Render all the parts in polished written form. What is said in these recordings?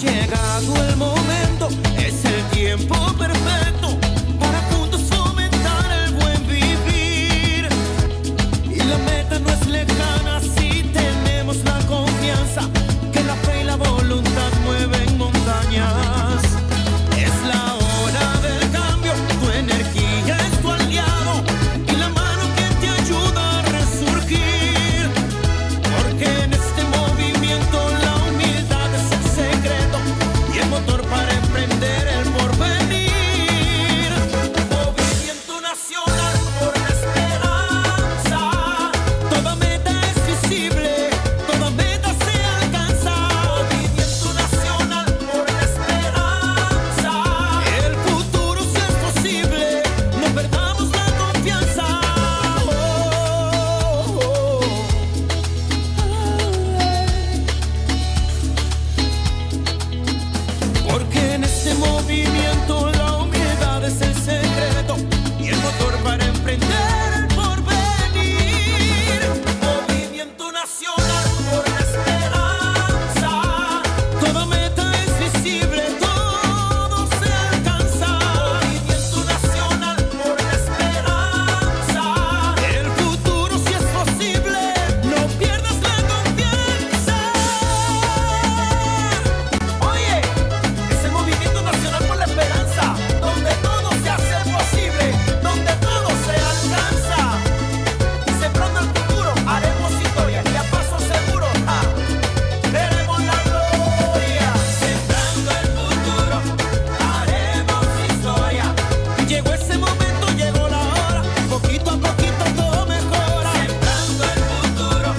llegado el momento, es el tiempo perfecto para juntos fomentar el buen vivir. Y la meta no es lejana si tenemos la confianza que la fe y la voluntad mueven montañas. Es la hora del cambio, tu energía es tu aliado y la mano que te ayuda a resurgir. Porque en este movimiento la humildad es el secreto y el motor para emprender el porvenir. Movimiento nacional por la esperanza. Toda meta es visible, toda meta se alcanza. Movimiento nacional por la esperanza. El futuro si es posible, no perdamos la confianza. Porque en este movimiento la humildad es el secreto y el motor para emprender el porvenir. Movimiento nacional por la esperanza. Toda meta es visible, todo se alcanza. Movimiento nacional por la esperanza. El futuro si es posible, no pierdas la confianza. Oye, es el movimiento nacional por la esperanza, donde todo se hace posible, donde todo se alcanza. Sembrando el futuro, haremos historia y a paso seguro, veremos la gloria. Sembrando el futuro, haremos historia. Llegó ese momento, llegó la hora, poquito a poquito todo mejora. Sembrando el futuro,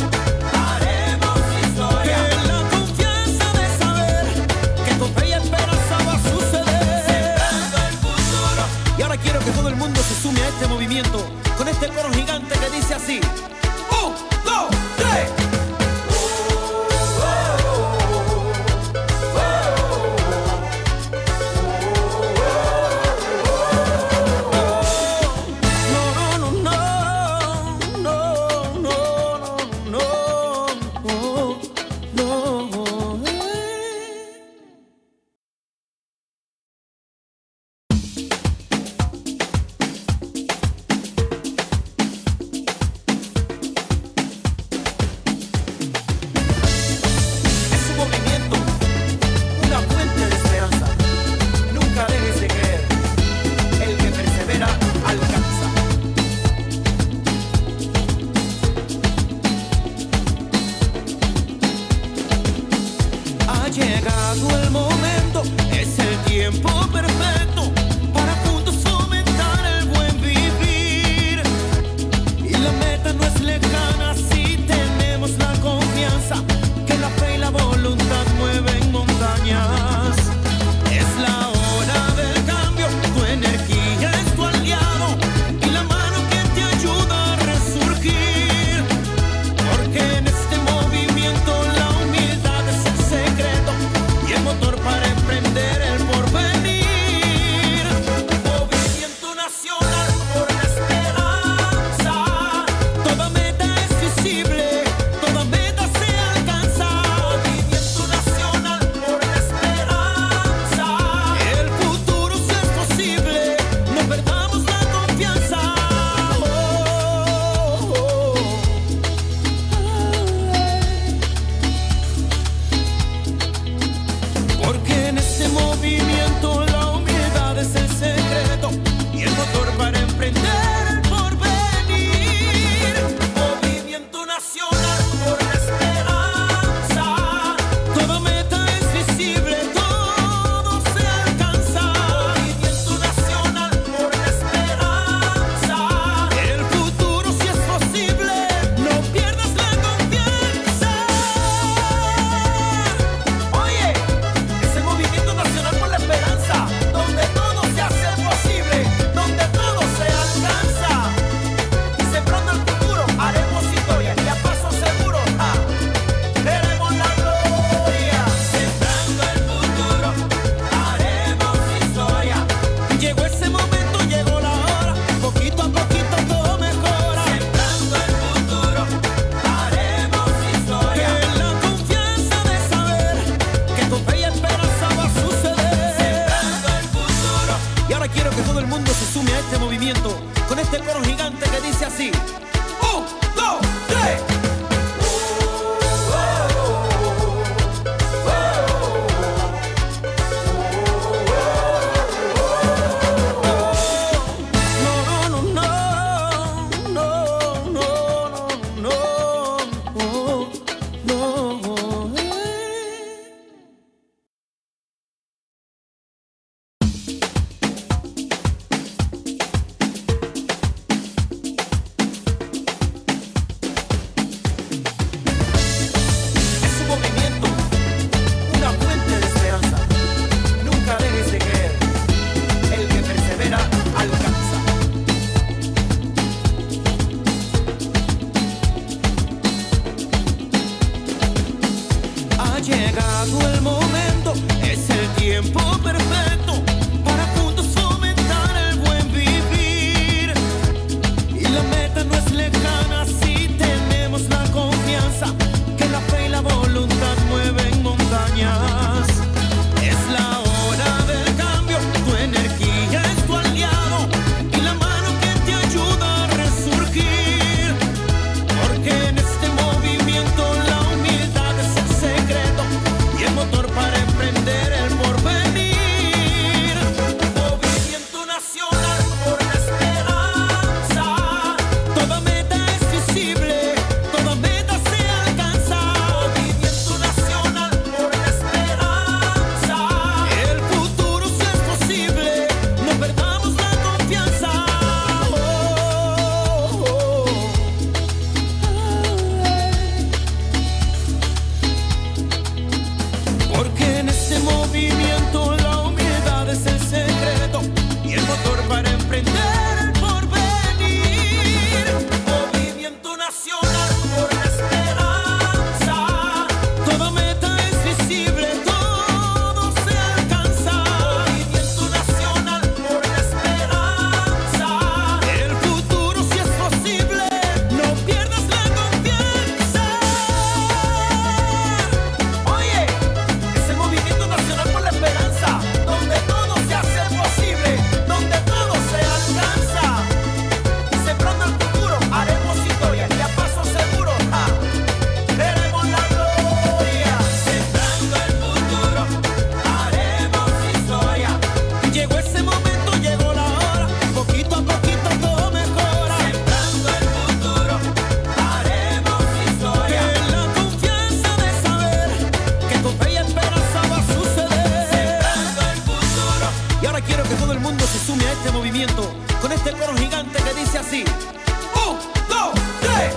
haremos historia. Que la confianza de saber que con fe y esperanza va a suceder. Sembrando el futuro. Y ahora quiero que todo el mundo se sume a este movimiento con este coro gigante que dice así: 1, 2, 3. No, no, no, no, no, no, no, no, no. Es un movimiento, una fuente de esperanza. Nunca dejes de creer. El que persevera alcanza. Ha llegado el momento, es el tiempo perfecto para juntos fomentar el buen vivir. Y la meta no es lejana si tenemos la confianza que la fe y la voluntad mueven montañas. Es la hora del cambio, tu energía es tu aliado y la mano que te ayuda a resurgir. Porque en este movimiento la humildad es el secreto y el motor para así. Un, dos, tres. Llegado el momento, es el tiempo perfecto para juntos fomentar el buen vivir. Y la meta no es lejana si tenemos la confianza que la fe y la voluntad mueven montañas. Es la hora del cambio, tu energía es tu aliado y la mano que te ayuda a resurgir. Porque en este movimiento la humildad es el secreto y el motor para emprender el porvenir. Movimiento nacional por la esperanza. Toda meta es visible, toda meta se alcanza. Movimiento nacional por la esperanza. El futuro sí es posible, no perdamos la confianza. Porque en este movimiento la humildad es el secreto y el motor para emprender el porvenir. Movimiento nacional por la esperanza. Toda meta es visible, todo se alcanza. Movimiento nacional por la esperanza. El futuro sí es posible, no pierdas la confianza. Oye, es el movimiento nacional por la esperanza, donde todo se hace posible, donde todo se alcanza. Sembrando el futuro, haremos historia y a paso seguro, veremos la gloria. Sembrando el futuro, haremos historia. Llegó ese momento, llegó la hora, poquito a poquito todo mejora. Sembrando el futuro, haremos historia. Que la confianza de saber que con fe y esperanza va a suceder. Sembrando el futuro. Y ahora quiero que todo el mundo se sume a este movimiento con este coro gigante que dice así. Un, dos, tres.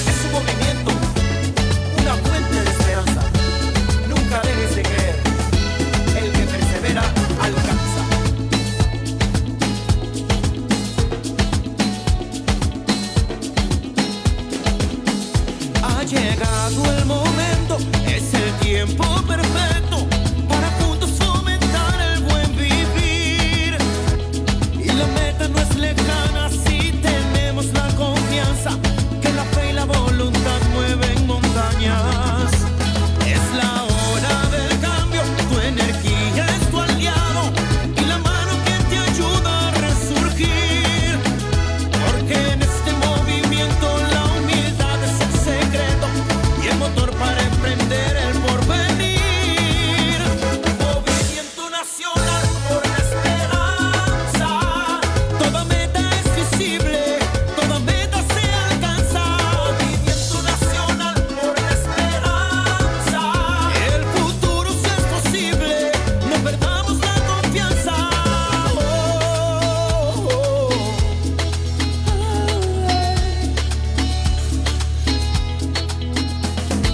Es un movimiento, una fuente de esperanza. Nunca dejes de creer. El que persevera alcanza. Ha llegado el momento, es el tiempo perfecto para juntos fomentar el buen vivir. Y la meta no es lejana si tenemos la confianza que la fe y la voluntad mueven montañas. Es la hora del cambio, tu energía es tu aliado y la mano que te ayuda a resurgir. Porque en este movimiento la humildad es el secreto y el motor para emprender el porvenir. Movimiento nacional por la esperanza. Toda meta es visible, toda meta se alcanza. Movimiento nacional por la esperanza. El futuro sí es posible, no perdamos la confianza.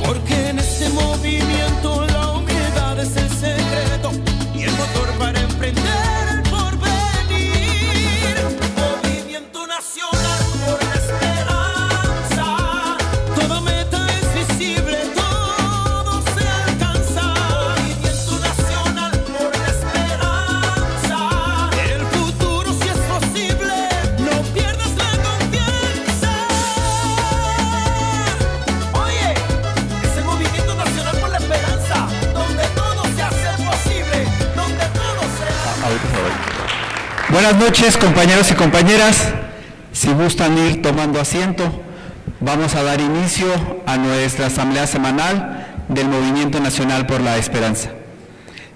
Porque en este movimiento la humildad es el secreto y el motor para emprender el porvenir. Movimiento Buenas noches, compañeros y compañeras. Si gustan ir tomando asiento, vamos a dar inicio a nuestra asamblea semanal del Movimiento Nacional por la Esperanza.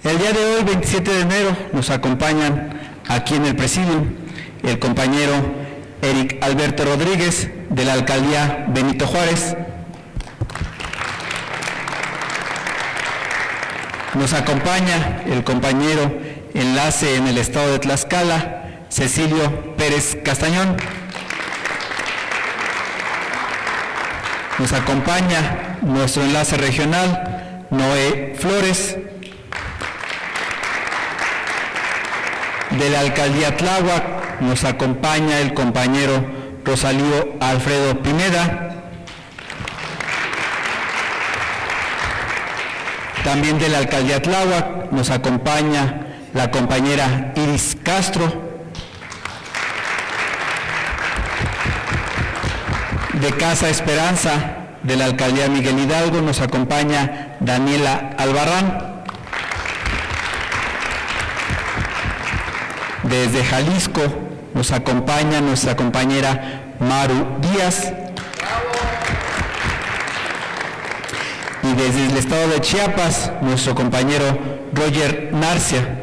El día de hoy, 27 de enero, nos acompañan aquí en el presidium el compañero Eric Alberto Rodríguez, de la Alcaldía Benito Juárez. Nos acompaña el compañero enlace en el estado de Tlaxcala, Cecilio Pérez Castañón. Nos acompaña nuestro enlace regional, Noé Flores. De la Alcaldía Tláhuac nos acompaña el compañero Rosalío Alfredo Pineda. También de la Alcaldía Tláhuac nos acompaña la compañera Iris Castro. De Casa Esperanza, de la Alcaldía Miguel Hidalgo, nos acompaña Daniela Albarrán. Desde Jalisco nos acompaña nuestra compañera Maru Díaz. Y desde el estado de Chiapas, nuestro compañero Roger Narcia.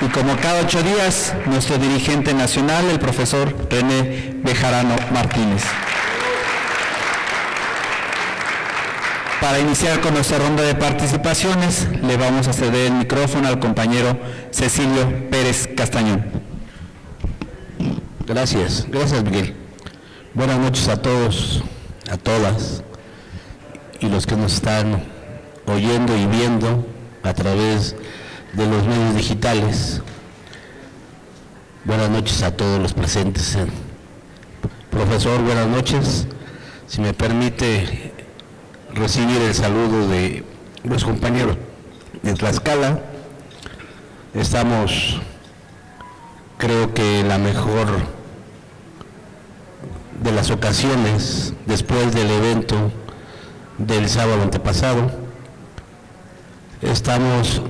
Y como cada 8 días, nuestro dirigente nacional, el profesor René Bejarano Martínez. Para iniciar con nuestra ronda de participaciones, le vamos a ceder el micrófono al compañero Cecilio Pérez Castañón. Gracias Miguel. Buenas noches a todos, a todas, y los que nos están oyendo y viendo a través de los medios digitales. Buenas noches a todos los presentes. Profesor, buenas noches. Si me permite recibir el saludo de los compañeros de Tlaxcala. Estamos, creo que la mejor de las ocasiones después del evento del sábado antepasado. Estamos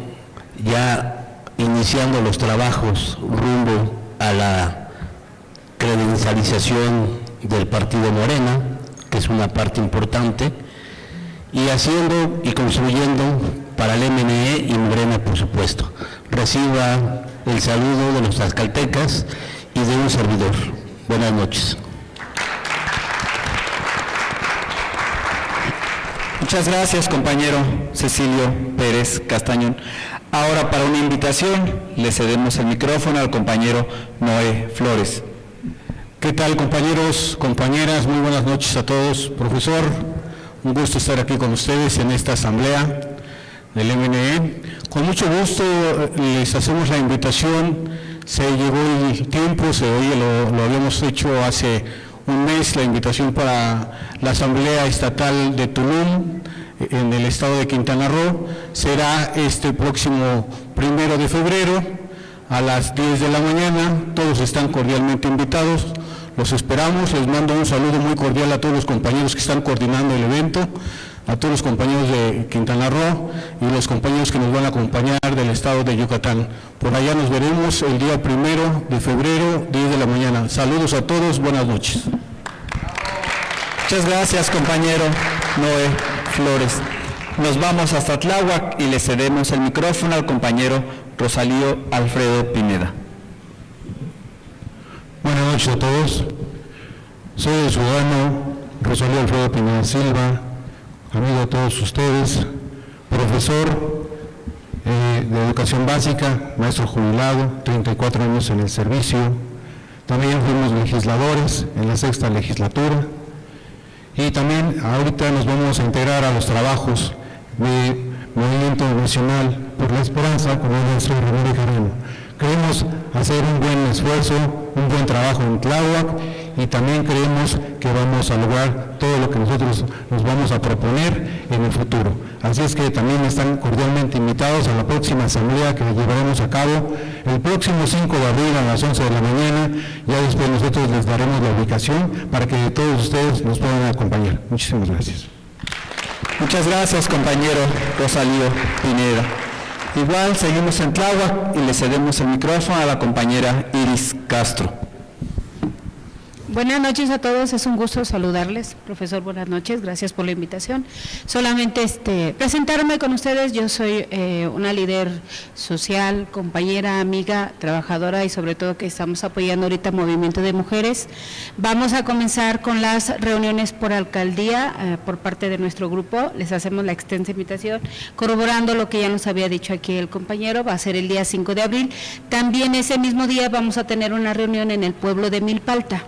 ya iniciando los trabajos rumbo a la credencialización del partido Morena, que es una parte importante, y haciendo y construyendo para el MNE y Morena, por supuesto. Reciba el saludo de los tlaxcaltecas y de un servidor. Buenas noches. Muchas gracias, compañero Cecilio Pérez Castañón. Ahora, para una invitación, le cedemos el micrófono al compañero Noé Flores. ¿Qué tal, compañeros, compañeras? Muy buenas noches a todos. Profesor, un gusto estar aquí con ustedes en esta asamblea del MNE. Con mucho gusto les hacemos la invitación. Se llegó el tiempo, lo habíamos hecho hace un mes, la invitación para la Asamblea Estatal de Tulum, en el estado de Quintana Roo. Será este próximo 1 de febrero a las 10 de la mañana. Todos están cordialmente invitados. Los esperamos. Les mando un saludo muy cordial a todos los compañeros que están coordinando el evento, a todos los compañeros de Quintana Roo y los compañeros que nos van a acompañar del estado de Yucatán. Por allá nos veremos el día 1 de febrero, 10 de la mañana. Saludos a todos, buenas noches. Muchas gracias, compañero Noé Flores. Nos vamos hasta Tláhuac y le cedemos el micrófono al compañero Rosalío Alfredo Pineda. Buenas noches a todos. Soy el ciudadano Rosalío Alfredo Pineda Silva, amigo de todos ustedes, profesor de educación básica, maestro jubilado, 34 años en el servicio. También fuimos legisladores en la 6ª legislatura. Y también ahorita nos vamos a integrar a los trabajos de Movimiento Nacional por la Esperanza con el maestro René Bejarano. Queremos hacer un buen esfuerzo, un buen trabajo en Tláhuac, y también creemos que vamos a lograr todo lo que nosotros nos vamos a proponer en el futuro. Así es que también están cordialmente invitados a la próxima asamblea que llevaremos a cabo el próximo 5 de abril a las 11 de la mañana. Ya después nosotros les daremos la ubicación para que todos ustedes nos puedan acompañar. Muchísimas gracias. Muchas gracias, compañero Rosalío Pineda. Igual seguimos en Tláhuac y le cedemos el micrófono a la compañera Iris Castro. Buenas noches a todos, es un gusto saludarles. Profesor, buenas noches, gracias por la invitación. Solamente presentarme con ustedes, yo soy una líder social, compañera, amiga, trabajadora y sobre todo que estamos apoyando ahorita movimiento de mujeres. Vamos a comenzar con las reuniones por alcaldía por parte de nuestro grupo, les hacemos la extensa invitación, corroborando lo que ya nos había dicho aquí el compañero, va a ser el día 5 de abril. También ese mismo día vamos a tener una reunión en el pueblo de Milpalta.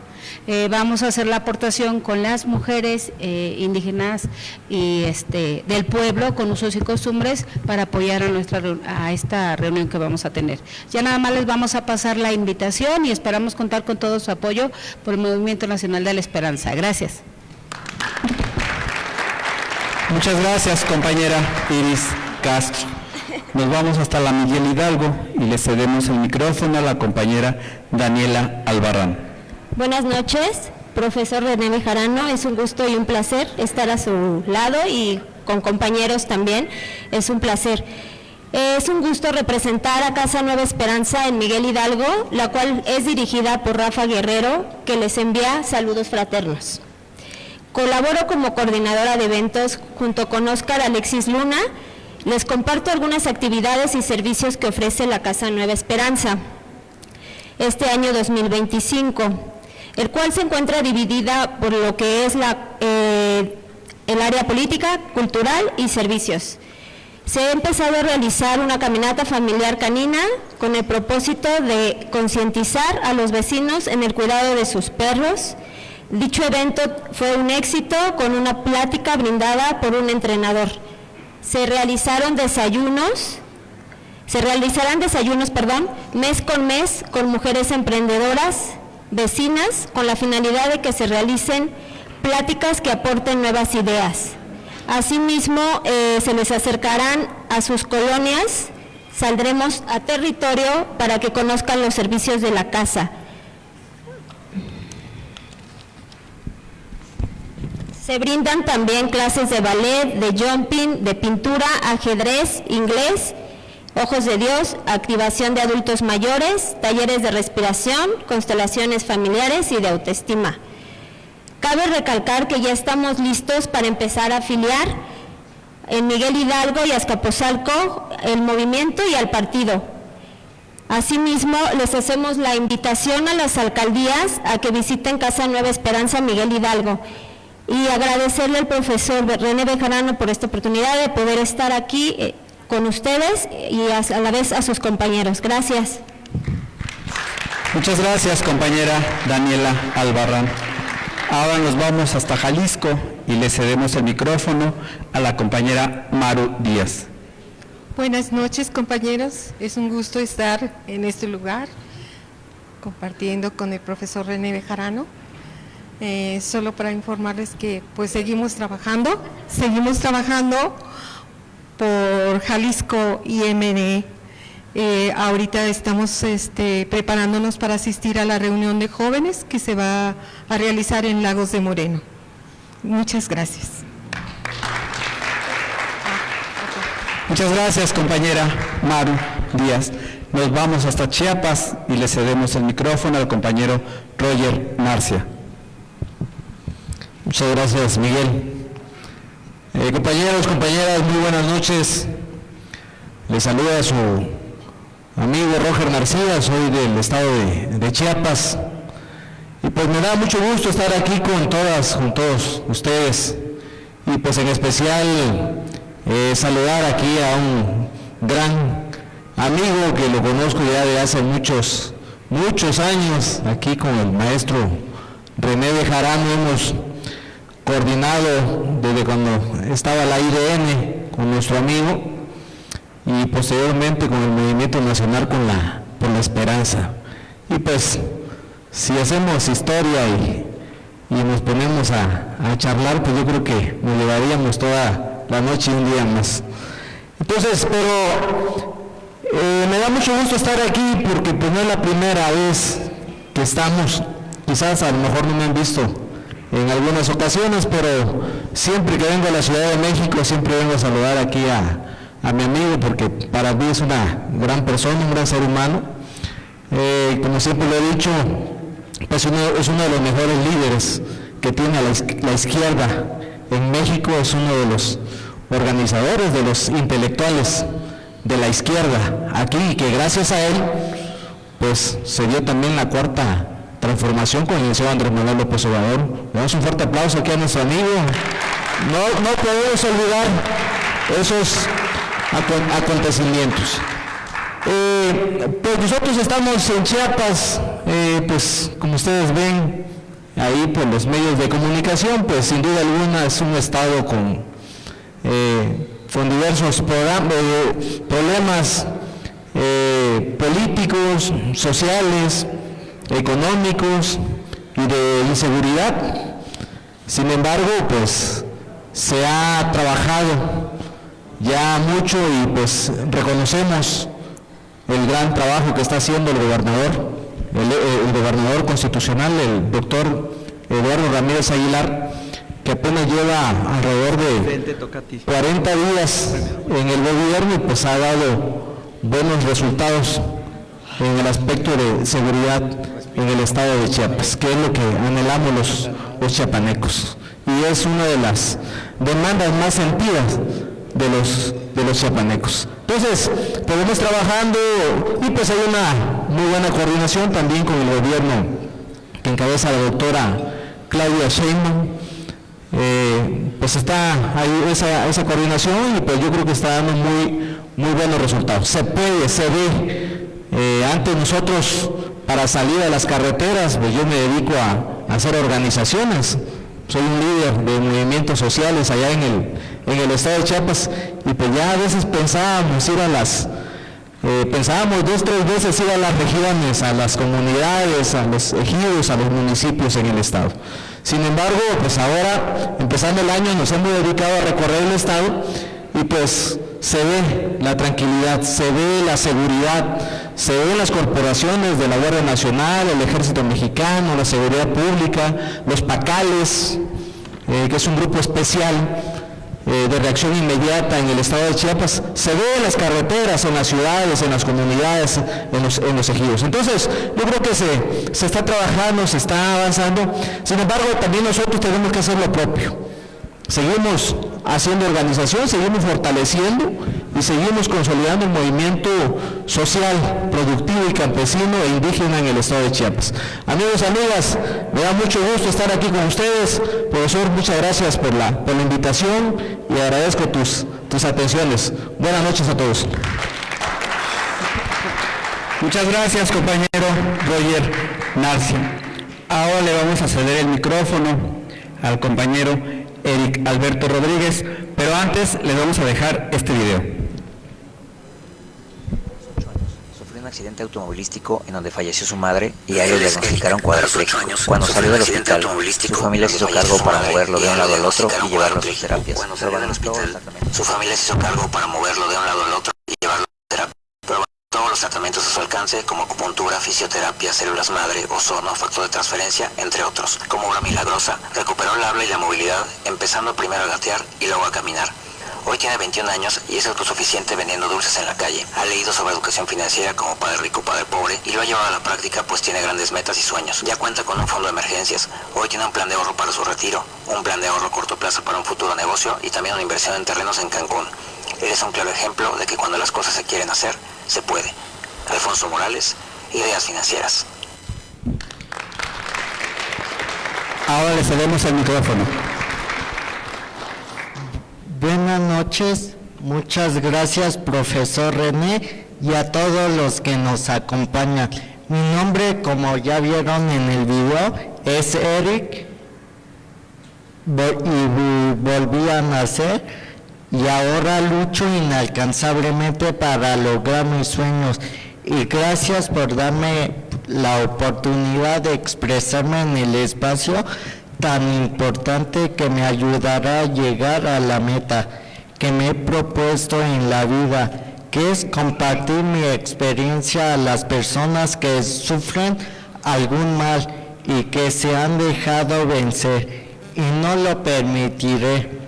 Vamos a hacer la aportación con las mujeres indígenas y del pueblo con usos y costumbres para apoyar a esta reunión que vamos a tener. Ya nada más les vamos a pasar la invitación y esperamos contar con todo su apoyo por el Movimiento Nacional de la Esperanza. Gracias. Muchas gracias, compañera Iris Castro. Nos vamos hasta la Miguel Hidalgo y le cedemos el micrófono a la compañera Daniela Albarrán. Buenas noches, profesor René Bejarano, es un gusto y un placer estar a su lado y con compañeros también, es un placer. Es un gusto representar a Casa Nueva Esperanza en Miguel Hidalgo, la cual es dirigida por Rafa Guerrero, que les envía saludos fraternos. Colaboro como coordinadora de eventos junto con Óscar Alexis Luna, les comparto algunas actividades y servicios que ofrece la Casa Nueva Esperanza este año 2025. El cual se encuentra dividida por lo que es el área política, cultural y servicios. Se ha empezado a realizar una caminata familiar canina con el propósito de concientizar a los vecinos en el cuidado de sus perros. Dicho evento fue un éxito con una plática brindada por un entrenador. Se realizarán desayunos, mes con mes con mujeres emprendedoras, vecinas, con la finalidad de que se realicen pláticas que aporten nuevas ideas. Asimismo, se les acercarán a sus colonias, saldremos a territorio para que conozcan los servicios de la casa. Se brindan también clases de ballet, de jumping, de pintura, ajedrez, inglés, Ojos de Dios, activación de adultos mayores, talleres de respiración, constelaciones familiares y de autoestima. Cabe recalcar que ya estamos listos para empezar a afiliar en Miguel Hidalgo y Azcapotzalco el movimiento y al partido. Asimismo, les hacemos la invitación a las alcaldías a que visiten Casa Nueva Esperanza Miguel Hidalgo y agradecerle al profesor René Bejarano por esta oportunidad de poder estar aquí con ustedes y a la vez a sus compañeros. Gracias. Muchas gracias, compañera Daniela Albarrán. Ahora nos vamos hasta Jalisco y le cedemos el micrófono a la compañera Maru Díaz. Buenas noches, compañeros. Es un gusto estar en este lugar compartiendo con el profesor René Bejarano. Solo para informarles que pues seguimos trabajando por Jalisco y MNE. Ahorita estamos preparándonos para asistir a la reunión de jóvenes que se va a realizar en Lagos de Moreno. Muchas gracias. Muchas gracias, compañera Maru Díaz. Nos vamos hasta Chiapas y le cedemos el micrófono al compañero Roger Narcia. Muchas gracias, Miguel. Compañeros, compañeras, muy buenas noches. Les saluda su amigo Roger Narcía, soy del estado de Chiapas. Y pues me da mucho gusto estar aquí con todos ustedes. Y pues en especial saludar aquí a un gran amigo que lo conozco ya de hace muchos años, aquí con el maestro René Bejarano. Hemos coordinado desde cuando estaba la IDN con nuestro amigo y posteriormente con el Movimiento Nacional por la Esperanza. Y pues si hacemos historia y nos ponemos a charlar, pues yo creo que nos llevaríamos toda la noche y un día más. Entonces, pero me da mucho gusto estar aquí porque pues no es la primera vez que estamos, quizás a lo mejor no me han visto en algunas ocasiones, pero siempre que vengo a la Ciudad de México siempre vengo a saludar aquí a a mi amigo, porque para mí es una gran persona, un gran ser humano. Como siempre lo he dicho, pues es uno de los mejores líderes que tiene la izquierda en México, es uno de los organizadores, de los intelectuales de la izquierda aquí, y que gracias a él pues se dio también la cuarta transformación con el licenciado Andrés Manuel López Obrador. Le damos un fuerte aplauso aquí a nuestro amigo. No podemos olvidar esos acontecimientos. Pues nosotros estamos en Chiapas, pues como ustedes ven ahí por los medios de comunicación, pues sin duda alguna es un estado con diversos problemas políticos, sociales, económicos y de inseguridad. Sin embargo, pues se ha trabajado ya mucho y pues reconocemos el gran trabajo que está haciendo el gobernador, el gobernador constitucional, el doctor Eduardo Ramírez Aguilar, que apenas lleva alrededor de 40 días en el gobierno y pues ha dado buenos resultados en el aspecto de seguridad en el estado de Chiapas, que es lo que anhelamos los chiapanecos, y es una de las demandas más sentidas de los chiapanecos. Entonces, podemos trabajando y pues hay una muy buena coordinación también con el gobierno que encabeza la doctora Claudia Sheinbaum. Pues está ahí esa coordinación y pues yo creo que está dando muy buenos resultados. Se ve. Antes nosotros, para salir a las carreteras, pues yo me dedico a hacer organizaciones. Soy un líder de movimientos sociales allá en el estado de Chiapas, y pues ya a veces pensábamos 2-3 veces ir a las regiones, a las comunidades, a los ejidos, a los municipios en el estado. Sin embargo, pues ahora, empezando el año, nos hemos dedicado a recorrer el estado y pues se ve la tranquilidad, se ve la seguridad, se ven las corporaciones de la Guardia Nacional, el Ejército Mexicano, la Seguridad Pública, los PACALES, que es un grupo especial de reacción inmediata en el estado de Chiapas. Se ve en las carreteras, en las ciudades, en las comunidades, en los ejidos. Entonces, yo creo que se está trabajando, se está avanzando. Sin embargo, también nosotros tenemos que hacer lo propio. Seguimos haciendo organización, seguimos fortaleciendo y seguimos consolidando un movimiento social, productivo y campesino e indígena en el estado de Chiapas. Amigos, amigas, me da mucho gusto estar aquí con ustedes. Profesor, muchas gracias por la invitación y agradezco tus atenciones. Buenas noches a todos. Muchas gracias, compañero Roger Narcia. Ahora le vamos a ceder el micrófono al compañero Eric Alberto Rodríguez, pero antes les vamos a dejar este video. Sufrió un accidente automovilístico en donde falleció su madre y a él le diagnosticaron cuadripléjico. Cuando salió del hospital, su familia se hizo cargo para moverlo de un lado al otro y llevarlo a sus terapias. Cuando salió del hospital, su familia se hizo cargo para moverlo de un lado al otro y llevarlo a terapia. Todos los tratamientos a su alcance, como acupuntura, fisioterapia, células madre, ozono, factor de transferencia, entre otros. Como obra milagrosa, recuperó el habla y la movilidad, empezando primero a gatear y luego a caminar. Hoy tiene 21 años y es autosuficiente vendiendo dulces en la calle. Ha leído sobre educación financiera como Padre Rico, Padre Pobre y lo ha llevado a la práctica, pues tiene grandes metas y sueños. Ya cuenta con un fondo de emergencias. Hoy tiene un plan de ahorro para su retiro, un plan de ahorro a corto plazo para un futuro negocio y también una inversión en terrenos en Cancún. Eres un claro ejemplo de que cuando las cosas se quieren hacer, se puede. Alfonso Morales, Ideas Financieras. Ahora le cedemos el micrófono. Buenas noches, muchas gracias, profesor René, y a todos los que nos acompañan. Mi nombre, como ya vieron en el video, es Eric, y volví a nacer. Y ahora lucho inalcanzablemente para lograr mis sueños. Y gracias por darme la oportunidad de expresarme en el espacio tan importante que me ayudará a llegar a la meta que me he propuesto en la vida, que es compartir mi experiencia a las personas que sufren algún mal y que se han dejado vencer. Y no lo permitiré.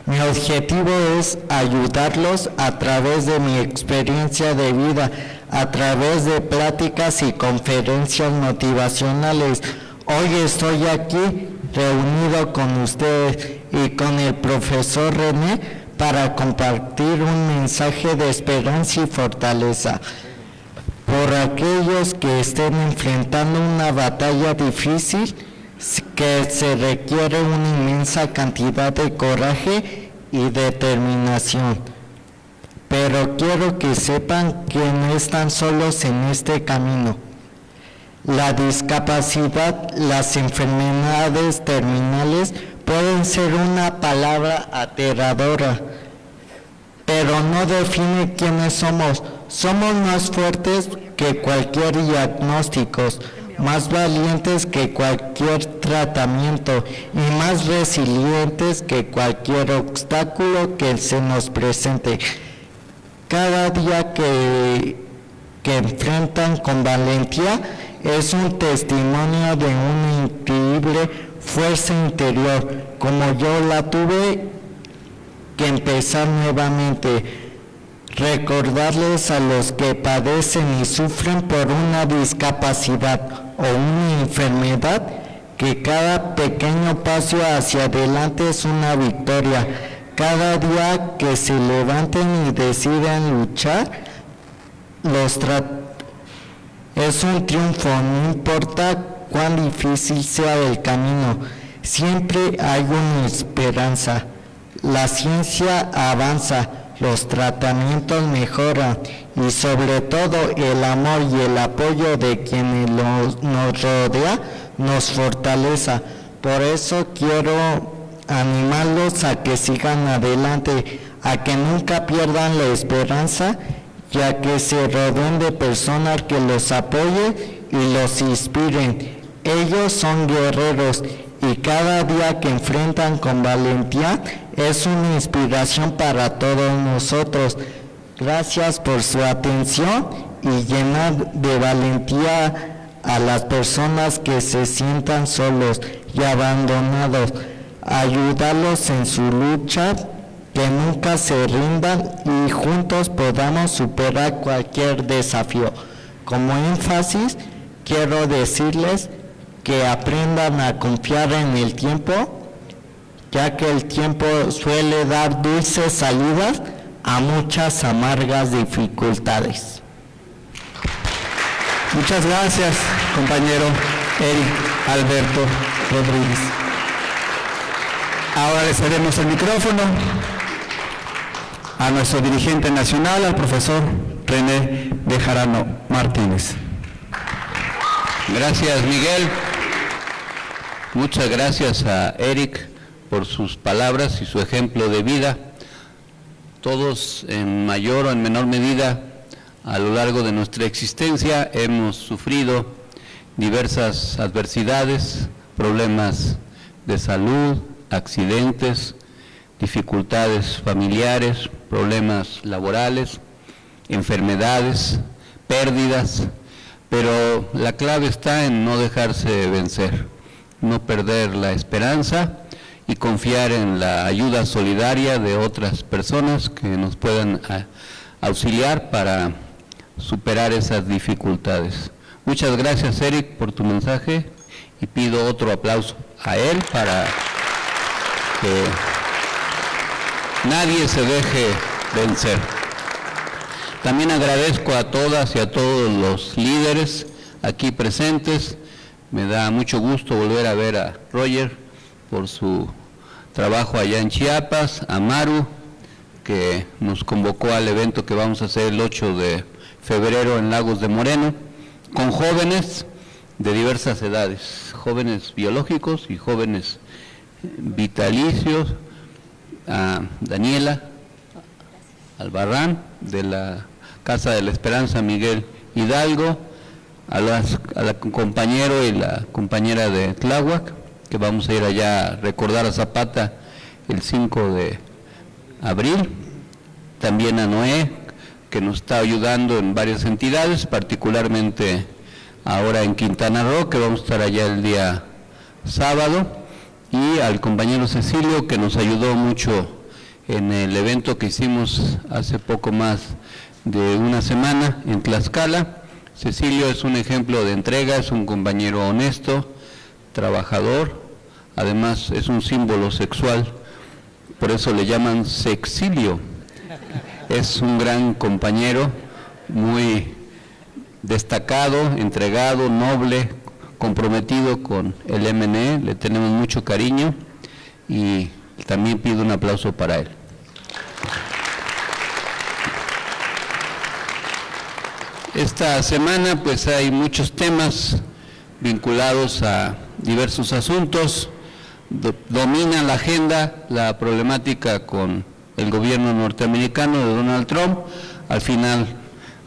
Mi objetivo es ayudarlos a través de mi experiencia de vida, a través de pláticas y conferencias motivacionales. Hoy estoy aquí reunido con ustedes y con el profesor René para compartir un mensaje de esperanza y fortaleza por aquellos que estén enfrentando una batalla difícil, que se requiere una inmensa cantidad de coraje y determinación. Pero quiero que sepan que no están solos en este camino. La discapacidad, las enfermedades terminales pueden ser una palabra aterradora, pero no define quiénes somos. Somos más fuertes que cualquier diagnóstico, más valientes que cualquier tratamiento y más resilientes que cualquier obstáculo que se nos presente. Cada día que enfrentan con valentía es un testimonio de una increíble fuerza interior, como yo la tuve que empezar nuevamente. Recordarles a los que padecen y sufren por una discapacidad o una enfermedad que cada pequeño paso hacia adelante es una victoria. Cada día que se levanten y decidan luchar, es un triunfo, no importa cuán difícil sea el camino, siempre hay una esperanza. La ciencia avanza, los tratamientos mejoran y sobre todo el amor y el apoyo de quienes nos rodea nos fortalece. Por eso quiero animarlos a que sigan adelante, a que nunca pierdan la esperanza, ya que se rodeen de personas que los apoyen y los inspiren. Ellos son guerreros y cada día que enfrentan con valentía es una inspiración para todos nosotros. Gracias por su atención y llenar de valentía a las personas que se sientan solos y abandonados. Ayudarlos en su lucha, que nunca se rindan y juntos podamos superar cualquier desafío. Como énfasis, quiero decirles que aprendan a confiar en el tiempo, ya que el tiempo suele dar dulces salidas a muchas amargas dificultades. Muchas gracias, compañero Eric Alberto Rodríguez. Ahora le cedemos el micrófono a nuestro dirigente nacional, al profesor René Bejarano Martínez. Gracias, Miguel. Muchas gracias a Eric por sus palabras y su ejemplo de vida. Todos, en mayor o en menor medida, a lo largo de nuestra existencia, hemos sufrido diversas adversidades, problemas de salud, accidentes, dificultades familiares, problemas laborales, enfermedades, pérdidas, pero la clave está en no dejarse vencer, no perder la esperanza y confiar en la ayuda solidaria de otras personas que nos puedan auxiliar para superar esas dificultades. Muchas gracias, Eric, por tu mensaje y pido otro aplauso a él para que nadie se deje vencer. También agradezco a todas y a todos los líderes aquí presentes. Me da mucho gusto volver a ver a Roger por su trabajo allá en Chiapas, a Maru, que nos convocó al evento que vamos a hacer el 8 de febrero en Lagos de Moreno, con jóvenes de diversas edades, jóvenes biológicos y jóvenes vitalicios, a Daniela Albarrán de la Casa de la Esperanza Miguel Hidalgo, a la compañero y la compañera de Tláhuac, que vamos a ir allá a recordar a Zapata el 5 de abril, también a Noé, que nos está ayudando en varias entidades, particularmente ahora en Quintana Roo, que vamos a estar allá el día sábado, y al compañero Cecilio, que nos ayudó mucho en el evento que hicimos hace poco más de una semana en Tlaxcala. Cecilio es un ejemplo de entrega, es un compañero honesto, trabajador, además es un símbolo sexual, por eso le llaman Sexilio. Es un gran compañero, muy destacado, entregado, noble, comprometido con el MNE, le tenemos mucho cariño y también pido un aplauso para él. Esta semana pues hay muchos temas vinculados a diversos asuntos. Domina la agenda la problemática con el gobierno norteamericano de Donald Trump. Al final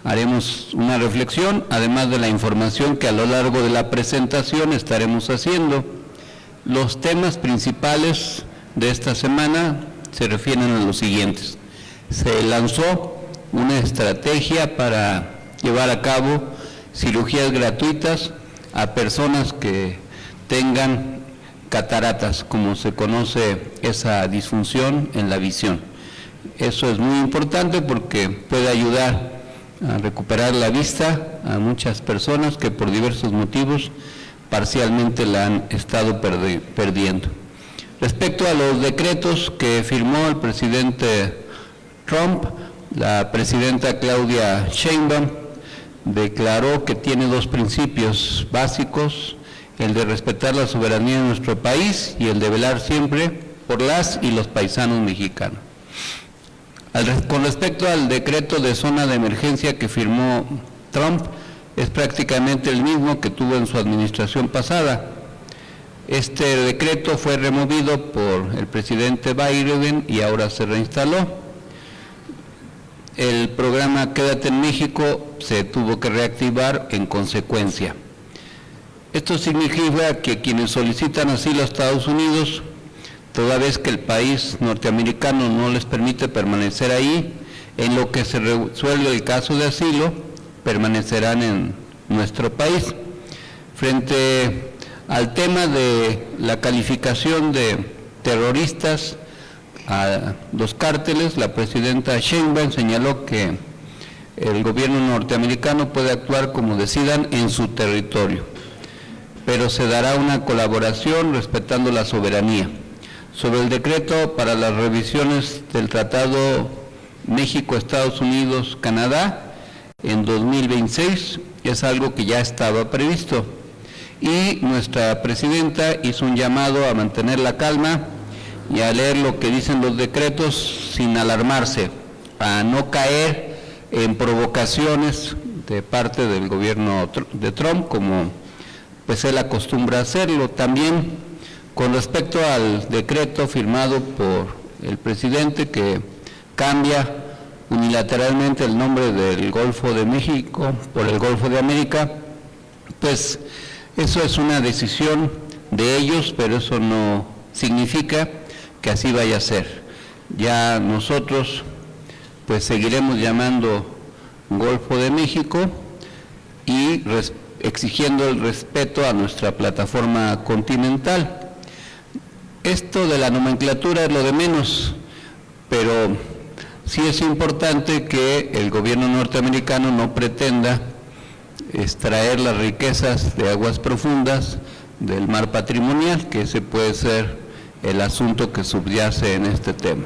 haremos una reflexión, además de la información que a lo largo de la presentación estaremos haciendo. Los temas principales de esta semana se refieren a los siguientes. Se lanzó una estrategia para llevar a cabo cirugías gratuitas a personas que tengan cataratas, como se conoce esa disfunción en la visión. Eso es muy importante porque puede ayudar a recuperar la vista a muchas personas que por diversos motivos parcialmente la han estado perdiendo. Respecto a los decretos que firmó el presidente Trump, la presidenta Claudia Sheinbaum declaró que tiene dos principios básicos, el de respetar la soberanía de nuestro país y el de velar siempre por las y los paisanos mexicanos. Con respecto al decreto de zona de emergencia que firmó Trump, es prácticamente el mismo que tuvo en su administración pasada. Este decreto fue removido por el presidente Biden y ahora se reinstaló. El programa Quédate en México se tuvo que reactivar en consecuencia. Esto significa que quienes solicitan asilo a Estados Unidos, toda vez que el país norteamericano no les permite permanecer ahí, en lo que se resuelve el caso de asilo, permanecerán en nuestro país. Frente al tema de la calificación de terroristas a los cárteles, la presidenta Sheinbaum señaló que el gobierno norteamericano puede actuar como decidan en su territorio, pero se dará una colaboración respetando la soberanía. Sobre el decreto para las revisiones del Tratado México-Estados Unidos-Canadá en 2026, es algo que ya estaba previsto. Y nuestra presidenta hizo un llamado a mantener la calma y a leer lo que dicen los decretos sin alarmarse, a no caer en provocaciones de parte del gobierno de Trump, como pues él acostumbra hacerlo. También con respecto al decreto firmado por el presidente que cambia unilateralmente el nombre del Golfo de México por el Golfo de América, pues eso es una decisión de ellos, pero eso no significa que así vaya a ser. Ya nosotros pues seguiremos llamando Golfo de México y exigiendo el respeto a nuestra plataforma continental. Esto de la nomenclatura es lo de menos, pero sí es importante que el gobierno norteamericano no pretenda extraer las riquezas de aguas profundas del mar patrimonial, que ese puede ser el asunto que subyace en este tema.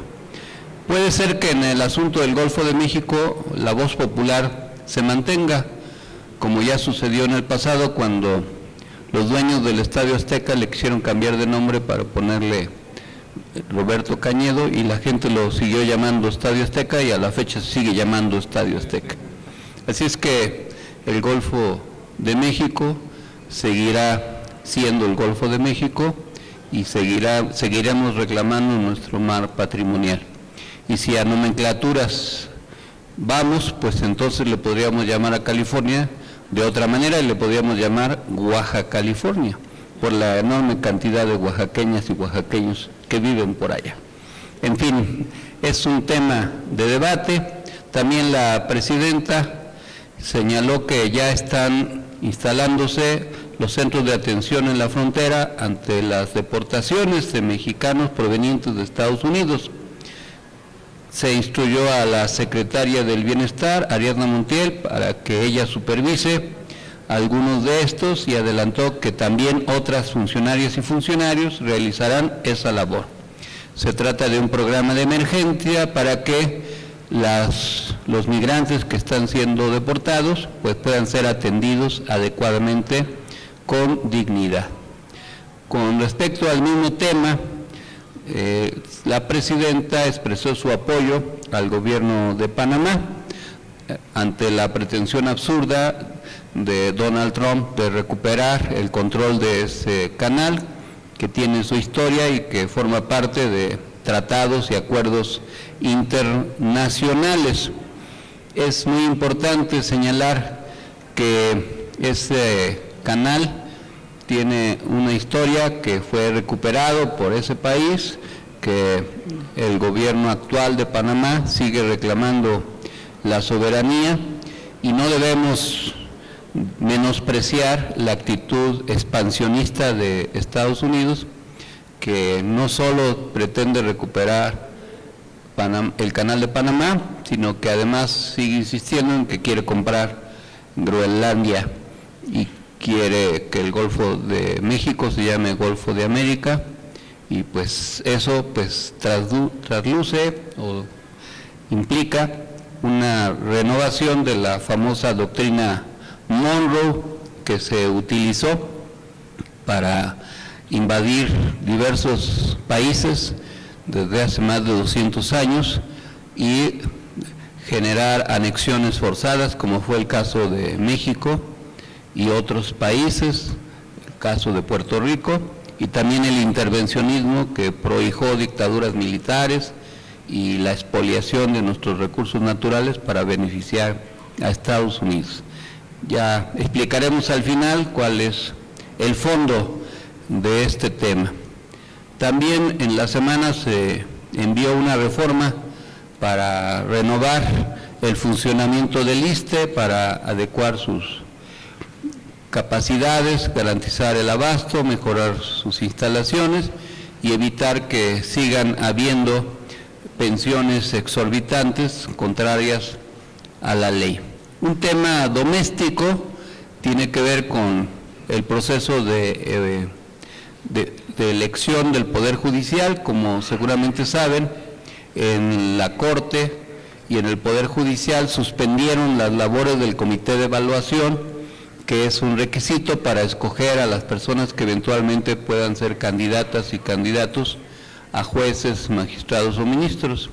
Puede ser que en el asunto del Golfo de México la voz popular se mantenga, como ya sucedió en el pasado cuando los dueños del Estadio Azteca le quisieron cambiar de nombre para ponerle Roberto Cañedo y la gente lo siguió llamando Estadio Azteca y a la fecha se sigue llamando Estadio Azteca. Así es que el Golfo de México seguirá siendo el Golfo de México y seguiremos reclamando nuestro mar patrimonial. Y si a nomenclaturas vamos, pues entonces le podríamos llamar a California de otra manera y le podríamos llamar Oaxaca, California, por la enorme cantidad de oaxaqueñas y oaxaqueños que viven por allá. En fin, es un tema de debate. También la presidenta señaló que ya están instalándose los centros de atención en la frontera ante las deportaciones de mexicanos provenientes de Estados Unidos. Se instruyó a la secretaria del Bienestar, Ariadna Montiel, para que ella supervise algunos de estos y adelantó que también otras funcionarias y funcionarios realizarán esa labor. Se trata de un programa de emergencia para que los migrantes que están siendo deportados pues puedan ser atendidos adecuadamente con dignidad. Con respecto al mismo tema, la presidenta expresó su apoyo al gobierno de Panamá ante la pretensión absurda de Donald Trump de recuperar el control de ese canal que tiene su historia y que forma parte de tratados y acuerdos internacionales. Es muy importante señalar que ese canal tiene una historia que fue recuperado por ese país, que el gobierno actual de Panamá sigue reclamando la soberanía y no debemos menospreciar la actitud expansionista de Estados Unidos, que no solo pretende recuperar el canal de Panamá, sino que además sigue insistiendo en que quiere comprar Groenlandia y quiere que el Golfo de México se llame Golfo de América, y pues eso pues trasluce o implica una renovación de la famosa doctrina Monroe que se utilizó para invadir diversos países desde hace más de 200 años y generar anexiones forzadas, como fue el caso de México y otros países, el caso de Puerto Rico, y también el intervencionismo que prohijó dictaduras militares y la expoliación de nuestros recursos naturales para beneficiar a Estados Unidos. Ya explicaremos al final cuál es el fondo de este tema. También en la semana se envió una reforma para renovar el funcionamiento del ISSSTE, para adecuar sus capacidades, garantizar el abasto, mejorar sus instalaciones y evitar que sigan habiendo pensiones exorbitantes contrarias a la ley. Un tema doméstico tiene que ver con el proceso de elección del Poder Judicial. Como seguramente saben, en la Corte y en el Poder Judicial suspendieron las labores del Comité de Evaluación, que es un requisito para escoger a las personas que eventualmente puedan ser candidatas y candidatos a jueces, magistrados o ministros.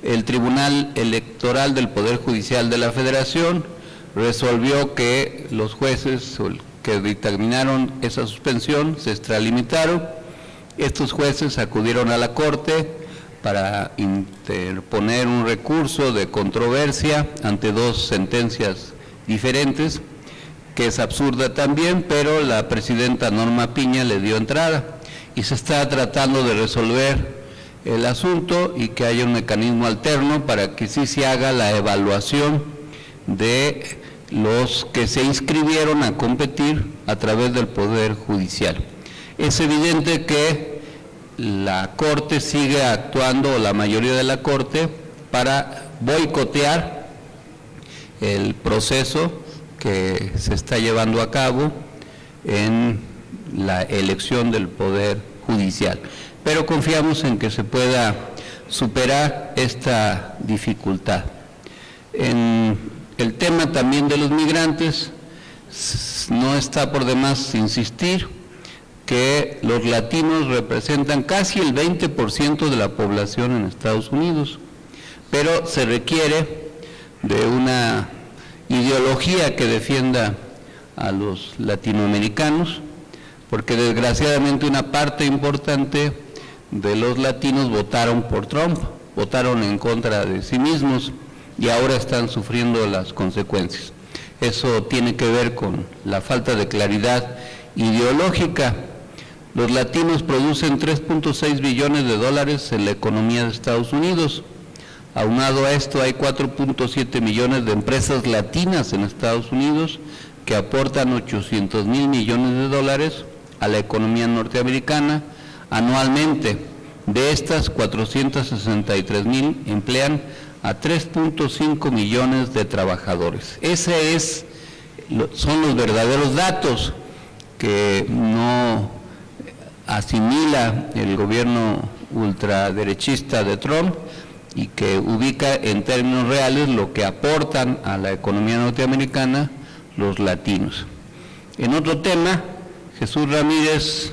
El Tribunal Electoral del Poder Judicial de la Federación resolvió que los jueces que dictaminaron esa suspensión se extralimitaron. Estos jueces acudieron a la Corte para interponer un recurso de controversia ante dos sentencias diferentes, que es absurda también, pero la presidenta Norma Piña le dio entrada y se está tratando de resolver el asunto y que haya un mecanismo alterno para que sí se haga la evaluación de los que se inscribieron a competir a través del Poder Judicial. Es evidente que la Corte sigue actuando, o la mayoría de la Corte, para boicotear el proceso que se está llevando a cabo en la elección del Poder Judicial. Pero confiamos en que se pueda superar esta dificultad. En el tema también de los migrantes, no está por demás insistir que los latinos representan casi el 20% de la población en Estados Unidos, pero se requiere de una ideología que defienda a los latinoamericanos, porque desgraciadamente una parte importante de los latinos votaron por Trump, votaron en contra de sí mismos y ahora están sufriendo las consecuencias. Eso tiene que ver con la falta de claridad ideológica. Los latinos producen 3.6 billones de dólares en la economía de Estados Unidos. Aunado a esto, hay 4.7 millones de empresas latinas en Estados Unidos que aportan 800,000 millones de dólares a la economía norteamericana anualmente. De estas, 463,000 emplean a 3.5 millones de trabajadores. Son los verdaderos datos que no asimila el gobierno ultraderechista de Trump y que ubica en términos reales lo que aportan a la economía norteamericana los latinos. En otro tema, Jesús Ramírez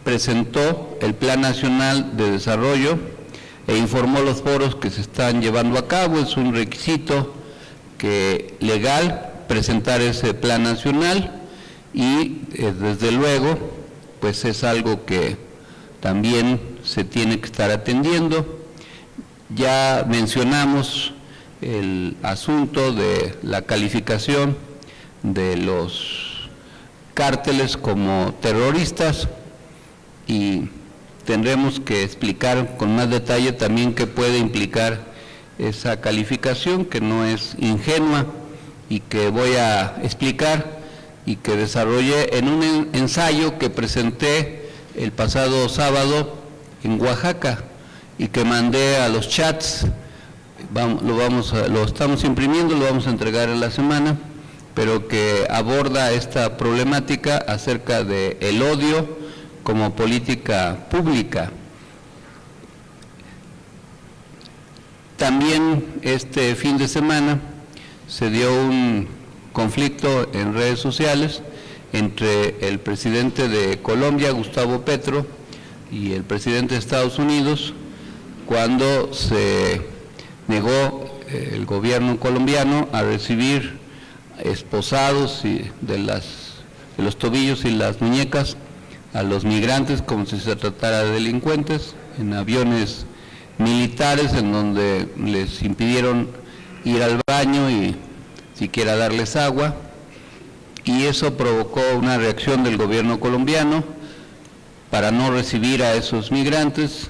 presentó el Plan Nacional de Desarrollo e informó los foros que se están llevando a cabo. Es un requisito legal presentar ese Plan Nacional y desde luego pues es algo que también se tiene que estar atendiendo. Ya mencionamos el asunto de la calificación de los cárteles como terroristas y tendremos que explicar con más detalle también qué puede implicar esa calificación, que no es ingenua y que voy a explicar y que desarrollé en un ensayo que presenté el pasado sábado en Oaxaca y que mandé a los chats. Lo estamos imprimiendo, lo vamos a entregar en la semana, pero que aborda esta problemática acerca del odio como política pública. También este fin de semana se dio un conflicto en redes sociales entre el presidente de Colombia, Gustavo Petro, y el presidente de Estados Unidos, cuando se negó el gobierno colombiano a recibir esposados de los tobillos y las muñecas a los migrantes como si se tratara de delincuentes, en aviones militares en donde les impidieron ir al baño y siquiera darles agua, y eso provocó una reacción del gobierno colombiano para no recibir a esos migrantes.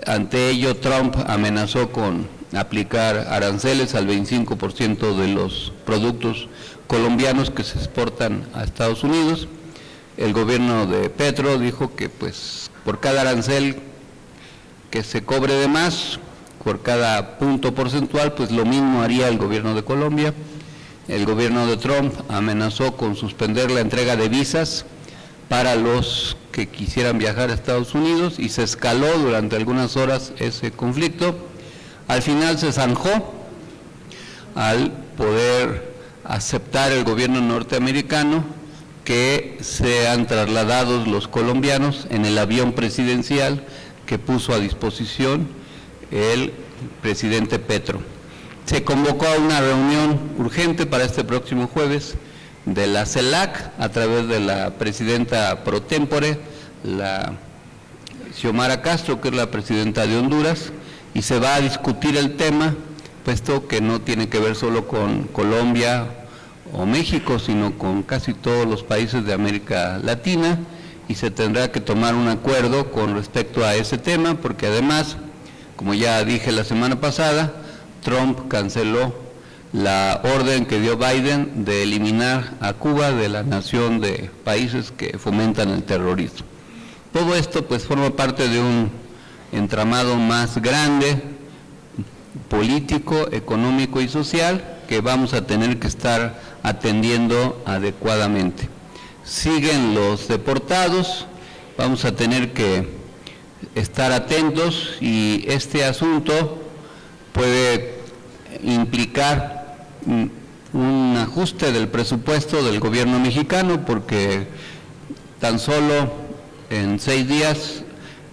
Ante ello, Trump amenazó con aplicar aranceles al 25% de los productos colombianos que se exportan a Estados Unidos. El gobierno de Petro dijo que pues por cada arancel que se cobre de más, por cada punto porcentual, pues lo mismo haría el gobierno de Colombia. El gobierno de Trump amenazó con suspender la entrega de visas para los que quisieran viajar a Estados Unidos y se escaló durante algunas horas ese conflicto. Al final se zanjó al poder aceptar el gobierno norteamericano que sean trasladados los colombianos en el avión presidencial que puso a disposición el presidente Petro. Se convocó a una reunión urgente para este próximo jueves de la CELAC a través de la presidenta pro tempore, la Xiomara Castro, que es la presidenta de Honduras, y se va a discutir el tema, puesto que no tiene que ver solo con Colombia o México, sino con casi todos los países de América Latina, y se tendrá que tomar un acuerdo con respecto a ese tema, porque además, como ya dije la semana pasada, Trump canceló la orden que dio Biden de eliminar a Cuba de la nación de países que fomentan el terrorismo. Todo esto pues forma parte de un entramado más grande, político, económico y social, que vamos a tener que estar atendiendo adecuadamente. Siguen los deportados, vamos a tener que estar atentos, y este asunto puede implicar un ajuste del presupuesto del gobierno mexicano, porque tan solo en 6 días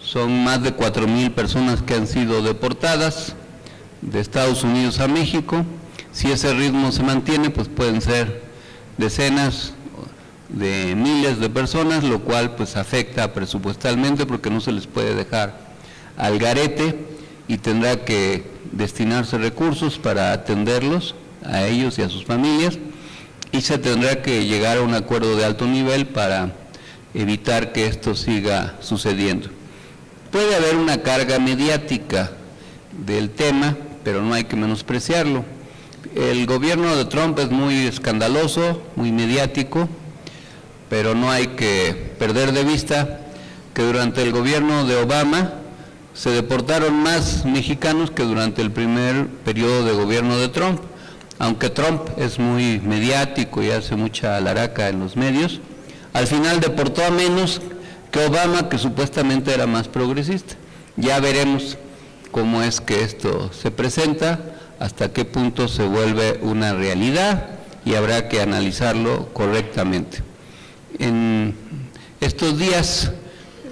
son más de 4,000 personas que han sido deportadas de Estados Unidos a México. Si ese ritmo se mantiene, pues pueden ser decenas de miles de personas, lo cual pues afecta presupuestalmente, porque no se les puede dejar al garete y tendrá que destinarse recursos para atenderlos a ellos y a sus familias, y se tendrá que llegar a un acuerdo de alto nivel para evitar que esto siga sucediendo. Puede haber una carga mediática del tema, pero no hay que menospreciarlo. El gobierno de Trump es muy escandaloso, muy mediático, pero no hay que perder de vista que durante el gobierno de Obama se deportaron más mexicanos que durante el primer periodo de gobierno de Trump. Aunque Trump es muy mediático y hace mucha alaraca en los medios, al final deportó a menos que Obama, que supuestamente era más progresista. Ya veremos cómo es que esto se presenta, hasta qué punto se vuelve una realidad y habrá que analizarlo correctamente. En estos días,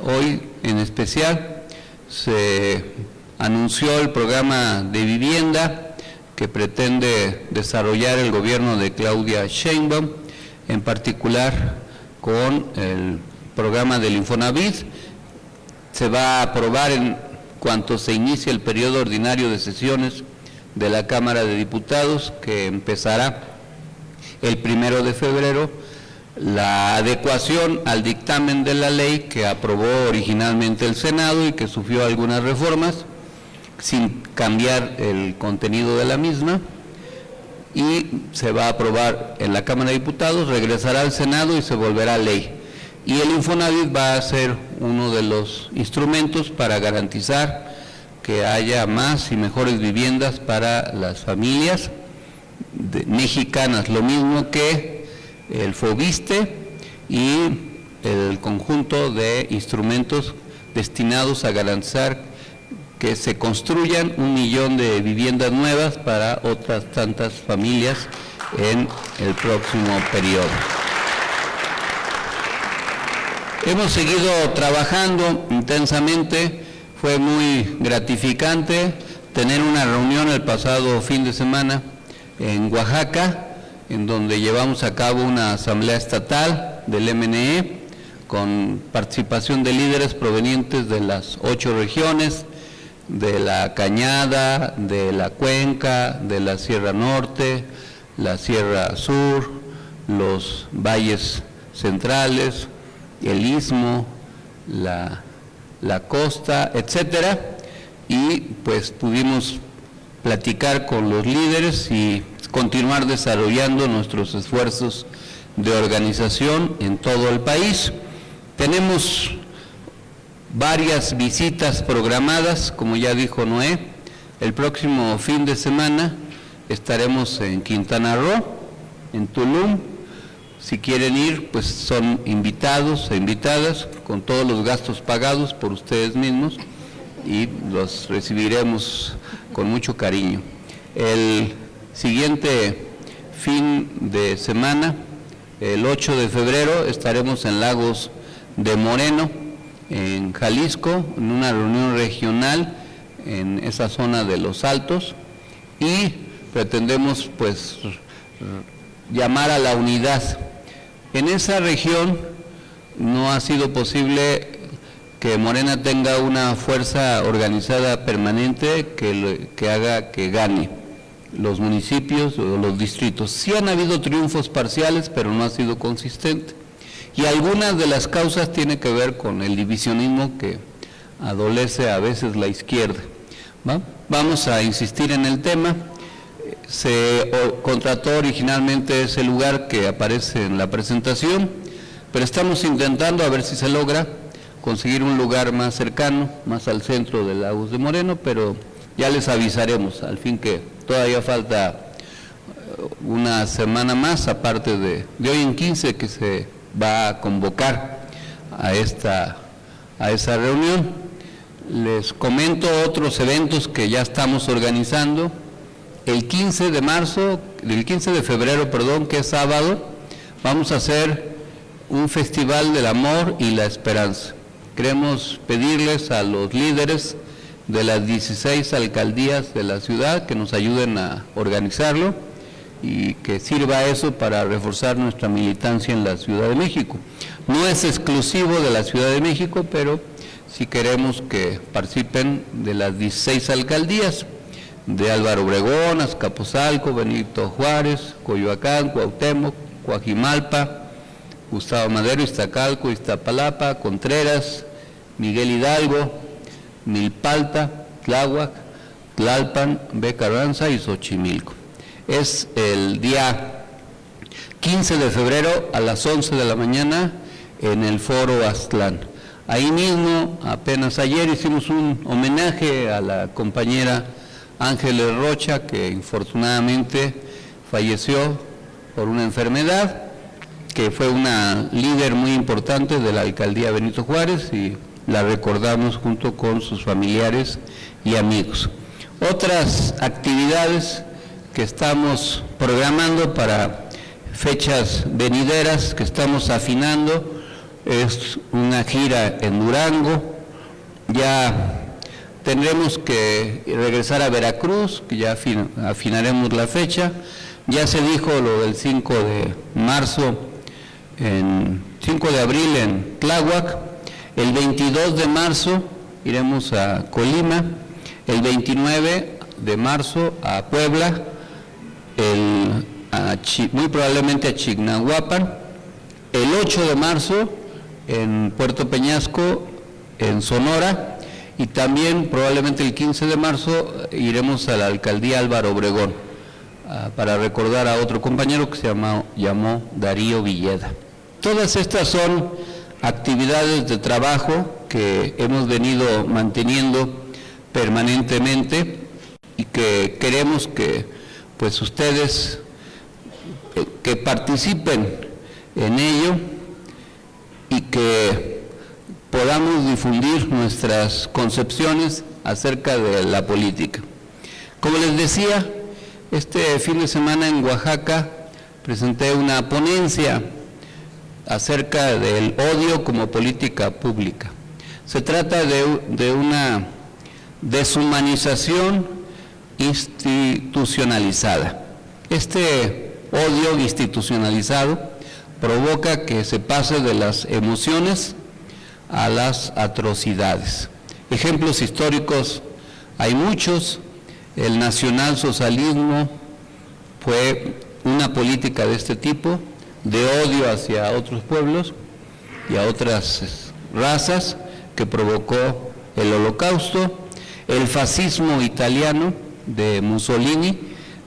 hoy en especial, se anunció el programa de vivienda que pretende desarrollar el gobierno de Claudia Sheinbaum, en particular con el programa del Infonavit. Se va a aprobar en cuanto se inicie el periodo ordinario de sesiones de la Cámara de Diputados, que empezará el 1 de febrero, la adecuación al dictamen de la ley que aprobó originalmente el Senado y que sufrió algunas reformas, sin cambiar el contenido de la misma, y se va a aprobar en la Cámara de Diputados, regresará al Senado y se volverá ley. Y el Infonavit va a ser uno de los instrumentos para garantizar que haya más y mejores viviendas para las familias mexicanas, lo mismo que el FOBISTE y el conjunto de instrumentos destinados a garantizar que se construyan 1 millón de viviendas nuevas para otras tantas familias en el próximo periodo. Hemos seguido trabajando intensamente, fue muy gratificante tener una reunión el pasado fin de semana en Oaxaca, en donde llevamos a cabo una asamblea estatal del MNE, con participación de líderes provenientes de las 8 regiones, de la Cañada, de la Cuenca, de la Sierra Norte, la Sierra Sur, los valles centrales, el Istmo, la costa, etcétera, y pues pudimos platicar con los líderes y continuar desarrollando nuestros esfuerzos de organización en todo el país. Tenemos varias visitas programadas, como ya dijo Noé. El próximo fin de semana estaremos en Quintana Roo, en Tulum. Si quieren ir, pues son invitados e invitadas, con todos los gastos pagados por ustedes mismos, y los recibiremos con mucho cariño. El siguiente fin de semana, el 8 de febrero, estaremos en Lagos de Moreno, en Jalisco, en una reunión regional en esa zona de los Altos, y pretendemos pues llamar a la unidad. En esa región no ha sido posible que Morena tenga una fuerza organizada permanente que haga que gane los municipios o los distritos. Sí han habido triunfos parciales, pero no ha sido consistente. Y algunas de las causas tienen que ver con el divisionismo que adolece a veces la izquierda. ¿Va? Vamos a insistir en el tema. Se contrató originalmente ese lugar que aparece en la presentación, pero estamos intentando a ver si se logra conseguir un lugar más cercano, más al centro de Lagos de Moreno, pero ya les avisaremos, al fin que todavía falta una semana más, aparte de hoy en 15 que se va a convocar a esa reunión. Les comento otros eventos que ya estamos organizando. El 15 de febrero, que es sábado, vamos a hacer un festival del amor y la esperanza. Queremos pedirles a los líderes de las 16 alcaldías de la ciudad que nos ayuden a organizarlo y que sirva eso para reforzar nuestra militancia en la Ciudad de México. No es exclusivo de la Ciudad de México, pero sí queremos que participen de las 16 alcaldías, de Álvaro Obregón, Azcapotzalco, Benito Juárez, Coyoacán, Cuauhtémoc, Coajimalpa, Gustavo Madero, Iztacalco, Iztapalapa, Contreras, Miguel Hidalgo, Milpalta, Tláhuac, Tlalpan, Becarranza y Xochimilco. Es el día 15 de febrero a las 11 de la mañana en el Foro Aztlán. Ahí mismo, apenas ayer hicimos un homenaje a la compañera Ángeles Rocha, que infortunadamente falleció por una enfermedad, que fue una líder muy importante de la alcaldía Benito Juárez, y la recordamos junto con sus familiares y amigos. Otras actividades que estamos programando para fechas venideras, que estamos afinando, es una gira en Durango. Ya tendremos que regresar a Veracruz, que ya afinaremos la fecha. Ya se dijo lo del 5 de abril en Tláhuac. El 22 de marzo iremos a Colima, el 29 de marzo a Puebla, muy probablemente a Chignahuapan, el 8 de marzo en Puerto Peñasco, en Sonora, y también probablemente el 15 de marzo iremos a la alcaldía Álvaro Obregón, para recordar a otro compañero que se llamó Darío Villeda. Todas estas son actividades de trabajo que hemos venido manteniendo permanentemente y que queremos que pues ustedes que participen en ello y que podamos difundir nuestras concepciones acerca de la política. Como les decía, este fin de semana en Oaxaca presenté una ponencia acerca del odio como política pública. Se trata de una deshumanización institucionalizada. Este odio institucionalizado provoca que se pase de las emociones a las atrocidades. Ejemplos históricos hay muchos. El nacionalsocialismo fue una política de este tipo, de odio hacia otros pueblos y a otras razas, que provocó el Holocausto. El fascismo italiano de Mussolini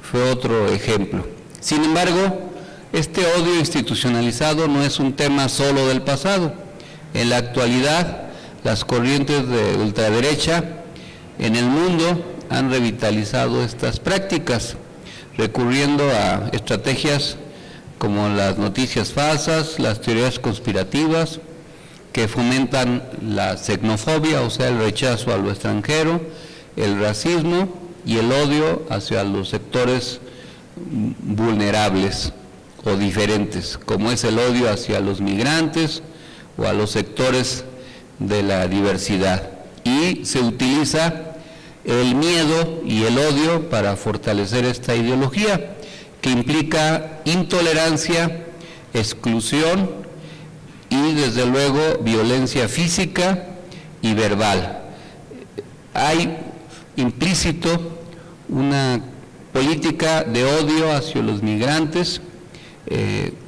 fue otro ejemplo. Sin embargo, este odio institucionalizado no es un tema solo del pasado. En la actualidad, las corrientes de ultraderecha en el mundo han revitalizado estas prácticas, recurriendo a estrategias como las noticias falsas, las teorías conspirativas, que fomentan la xenofobia, o sea, el rechazo a lo extranjero, el racismo y el odio hacia los sectores vulnerables o diferentes, como es el odio hacia los migrantes o a los sectores de la diversidad. Y se utiliza el miedo y el odio para fortalecer esta ideología, que implica intolerancia, exclusión y desde luego violencia física y verbal. Hay implícito una política de odio hacia los migrantes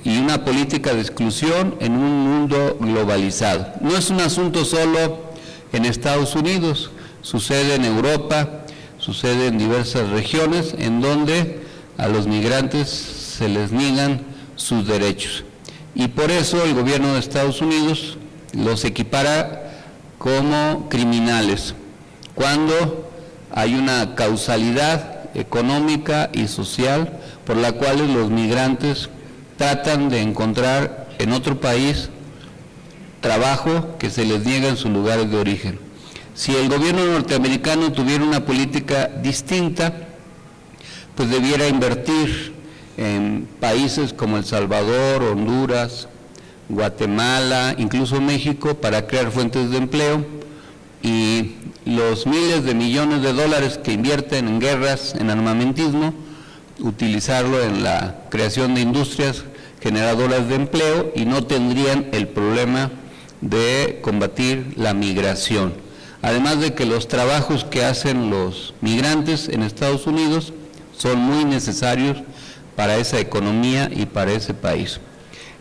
y una política de exclusión en un mundo globalizado. No es un asunto solo en Estados Unidos, sucede en Europa, sucede en diversas regiones en donde a los migrantes se les niegan sus derechos. Y por eso el gobierno de Estados Unidos los equipara como criminales, cuando hay una causalidad económica y social por la cual los migrantes tratan de encontrar en otro país trabajo que se les niega en sus lugares de origen. Si el gobierno norteamericano tuviera una política distinta, pues debiera invertir en países como El Salvador, Honduras, Guatemala, incluso México, para crear fuentes de empleo, y los miles de millones de dólares que invierten en guerras, en armamentismo, utilizarlo en la creación de industrias generadoras de empleo, y no tendrían el problema de combatir la migración. Además de que los trabajos que hacen los migrantes en Estados Unidos son muy necesarios para esa economía y para ese país.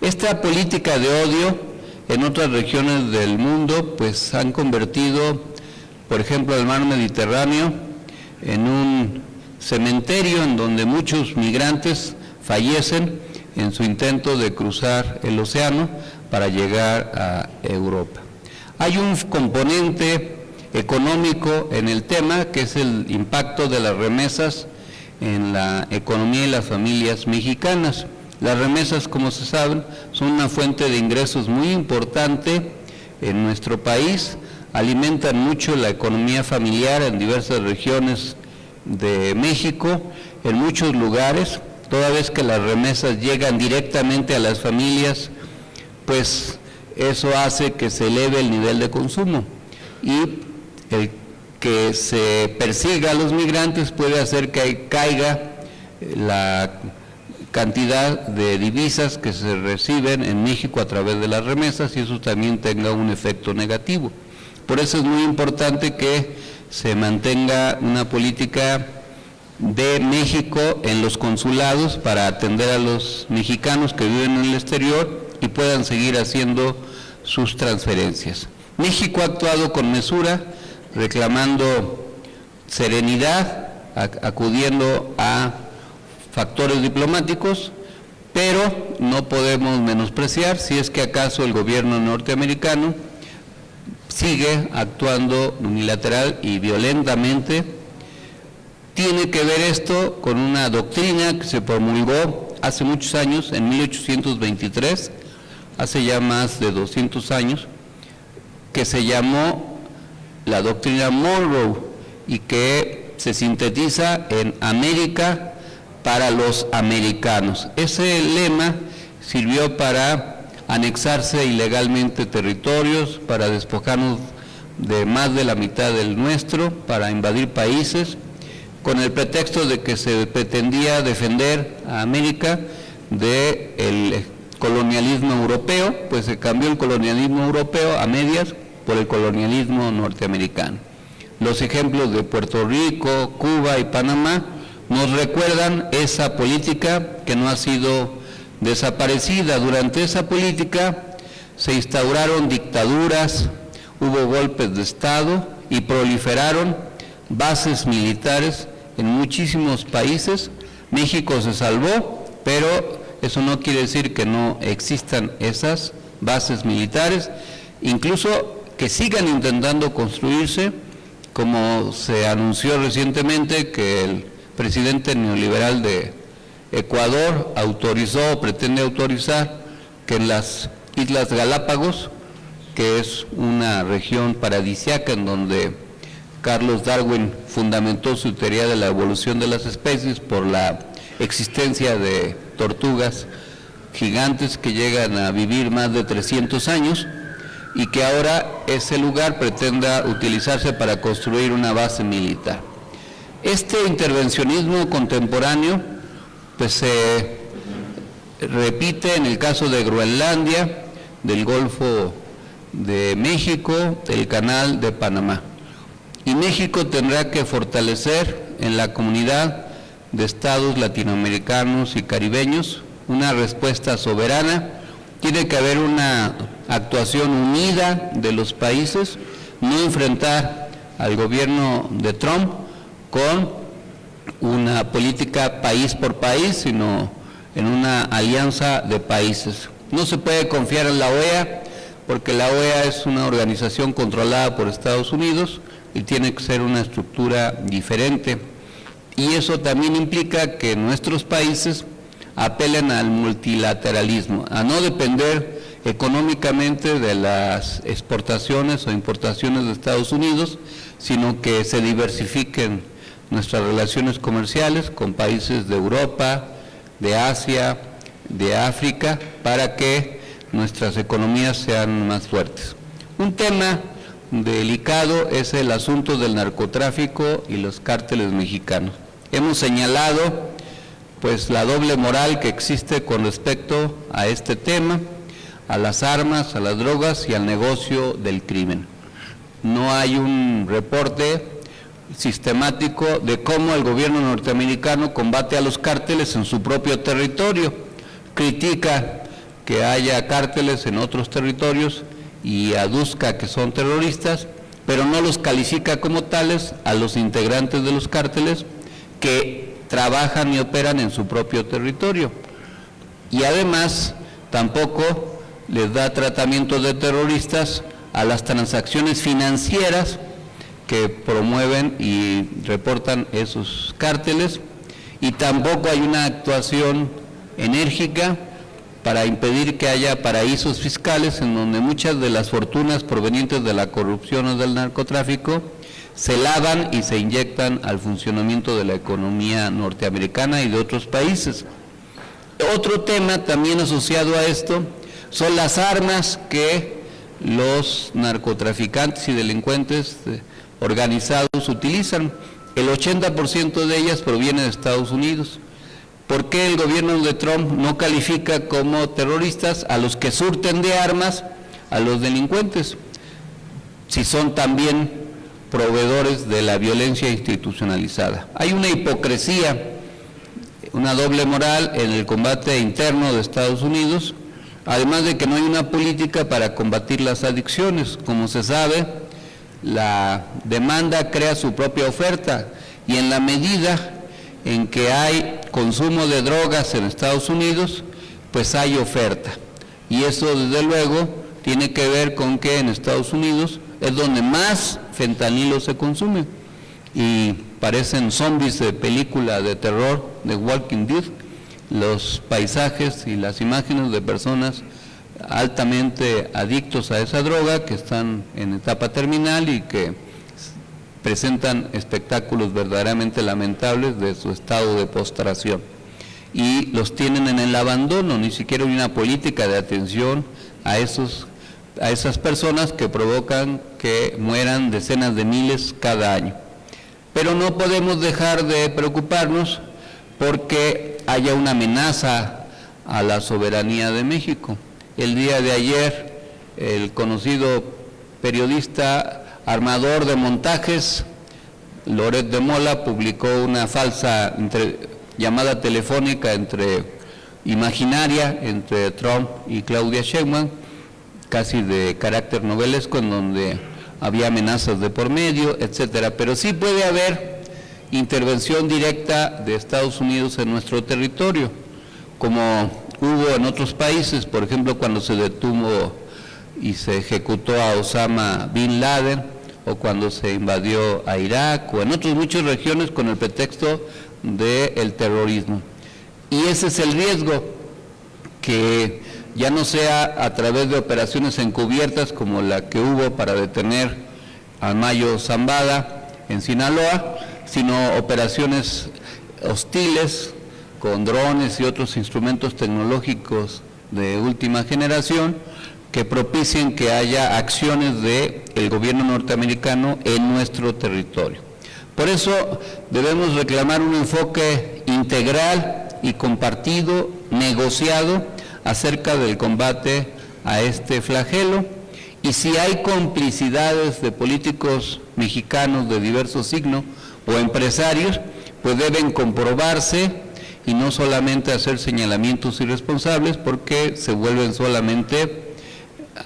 Esta política de odio en otras regiones del mundo pues han convertido, por ejemplo, el mar Mediterráneo en un cementerio en donde muchos migrantes fallecen en su intento de cruzar el océano para llegar a Europa. Hay un componente económico en el tema, que es el impacto de las remesas en la economía y las familias mexicanas. Las remesas, como se sabe, son una fuente de ingresos muy importante en nuestro país, alimentan mucho la economía familiar en diversas regiones de México, en muchos lugares, toda vez que las remesas llegan directamente a las familias, pues eso hace que se eleve el nivel de consumo, y el que se persiga a los migrantes puede hacer que caiga la cantidad de divisas que se reciben en México a través de las remesas, y eso también tenga un efecto negativo. Por eso es muy importante que se mantenga una política de México en los consulados para atender a los mexicanos que viven en el exterior y puedan seguir haciendo sus transferencias. México ha actuado con mesura, reclamando serenidad, acudiendo a factores diplomáticos, pero no podemos menospreciar si es que acaso el gobierno norteamericano sigue actuando unilateral y violentamente. Tiene que ver esto con una doctrina que se promulgó hace muchos años, en 1823, hace ya más de 200 años, que se llamó la doctrina Monroe y que se sintetiza en América para los americanos. Ese lema sirvió para anexarse ilegalmente territorios, para despojarnos de más de la mitad del nuestro, para invadir países, con el pretexto de que se pretendía defender a América del colonialismo europeo, pues se cambió el colonialismo europeo a medias por el colonialismo norteamericano. Los ejemplos de Puerto Rico, Cuba y Panamá nos recuerdan esa política que no ha sido desaparecida. Durante esa política se instauraron dictaduras, hubo golpes de Estado y proliferaron bases militares en muchísimos países. México se salvó, pero eso no quiere decir que no existan esas bases militares, incluso que sigan intentando construirse, como se anunció recientemente que el presidente neoliberal de Ecuador autorizó o pretende autorizar que en las Islas Galápagos, que es una región paradisíaca en donde Carlos Darwin fundamentó su teoría de la evolución de las especies por la existencia de tortugas gigantes que llegan a vivir más de 300 años, y que ahora ese lugar pretenda utilizarse para construir una base militar. Este intervencionismo contemporáneo pues se repite en el caso de Groenlandia, del Golfo de México, del Canal de Panamá. Y México tendrá que fortalecer en la comunidad de estados latinoamericanos y caribeños una respuesta soberana. Tiene que haber una actuación unida de los países, no enfrentar al gobierno de Trump con una política país por país, sino en una alianza de países. No se puede confiar en la OEA, porque la OEA es una organización controlada por Estados Unidos y tiene que ser una estructura diferente. Y eso también implica que nuestros países apelen al multilateralismo, a no depender económicamente de las exportaciones o importaciones de Estados Unidos, sino que se diversifiquen nuestras relaciones comerciales con países de Europa, de Asia, de África, para que nuestras economías sean más fuertes. Un tema delicado es el asunto del narcotráfico y los cárteles mexicanos. Hemos señalado pues la doble moral que existe con respecto a este tema, a las armas, a las drogas y al negocio del crimen. No hay un reporte sistemático de cómo el gobierno norteamericano combate a los cárteles en su propio territorio. Critica que haya cárteles en otros territorios y aduzca que son terroristas, pero no los califica como tales a los integrantes de los cárteles que trabajan y operan en su propio territorio. Y además tampoco les da tratamiento de terroristas a las transacciones financieras que promueven y reportan esos cárteles, y tampoco hay una actuación enérgica para impedir que haya paraísos fiscales en donde muchas de las fortunas provenientes de la corrupción o del narcotráfico se lavan y se inyectan al funcionamiento de la economía norteamericana y de otros países. Otro tema también asociado a esto son las armas que los narcotraficantes y delincuentes organizados utilizan. El 80% de ellas proviene de Estados Unidos. ¿Por qué el gobierno de Trump no califica como terroristas a los que surten de armas a los delincuentes, si son también proveedores de la violencia institucionalizada? Hay una hipocresía, una doble moral en el combate interno de Estados Unidos, además de que no hay una política para combatir las adicciones. Como se sabe, la demanda crea su propia oferta, y en la medida en que hay consumo de drogas en Estados Unidos, pues hay oferta. Y eso desde luego tiene que ver con que en Estados Unidos es donde más fentanilo se consume. Y parecen zombies de película de terror, de Walking Dead, los paisajes y las imágenes de personas altamente adictos a esa droga, que están en etapa terminal y que presentan espectáculos verdaderamente lamentables de su estado de postración, y los tienen en el abandono. Ni siquiera hay una política de atención a esas personas que provocan que mueran decenas de miles cada año. Pero no podemos dejar de preocuparnos porque haya una amenaza a la soberanía de México. El día de ayer, el conocido periodista armador de montajes, Loret de Mola, publicó una falsa llamada telefónica imaginaria entre Trump y Claudia Sheinbaum, casi de carácter novelesco, en donde había amenazas de por medio, etcétera. Pero sí puede haber intervención directa de Estados Unidos en nuestro territorio, como hubo en otros países, por ejemplo, cuando se detuvo y se ejecutó a Osama Bin Laden, o cuando se invadió a Irak, o en otras muchas regiones con el pretexto del terrorismo. Y ese es el riesgo, que ya no sea a través de operaciones encubiertas como la que hubo para detener a Mayo Zambada en Sinaloa, sino operaciones hostiles con drones y otros instrumentos tecnológicos de última generación que propicien que haya acciones del gobierno norteamericano en nuestro territorio. Por eso debemos reclamar un enfoque integral y compartido, negociado, acerca del combate a este flagelo, y si hay complicidades de políticos mexicanos de diverso signo o empresarios, pues deben comprobarse y no solamente hacer señalamientos irresponsables, porque se vuelven solamente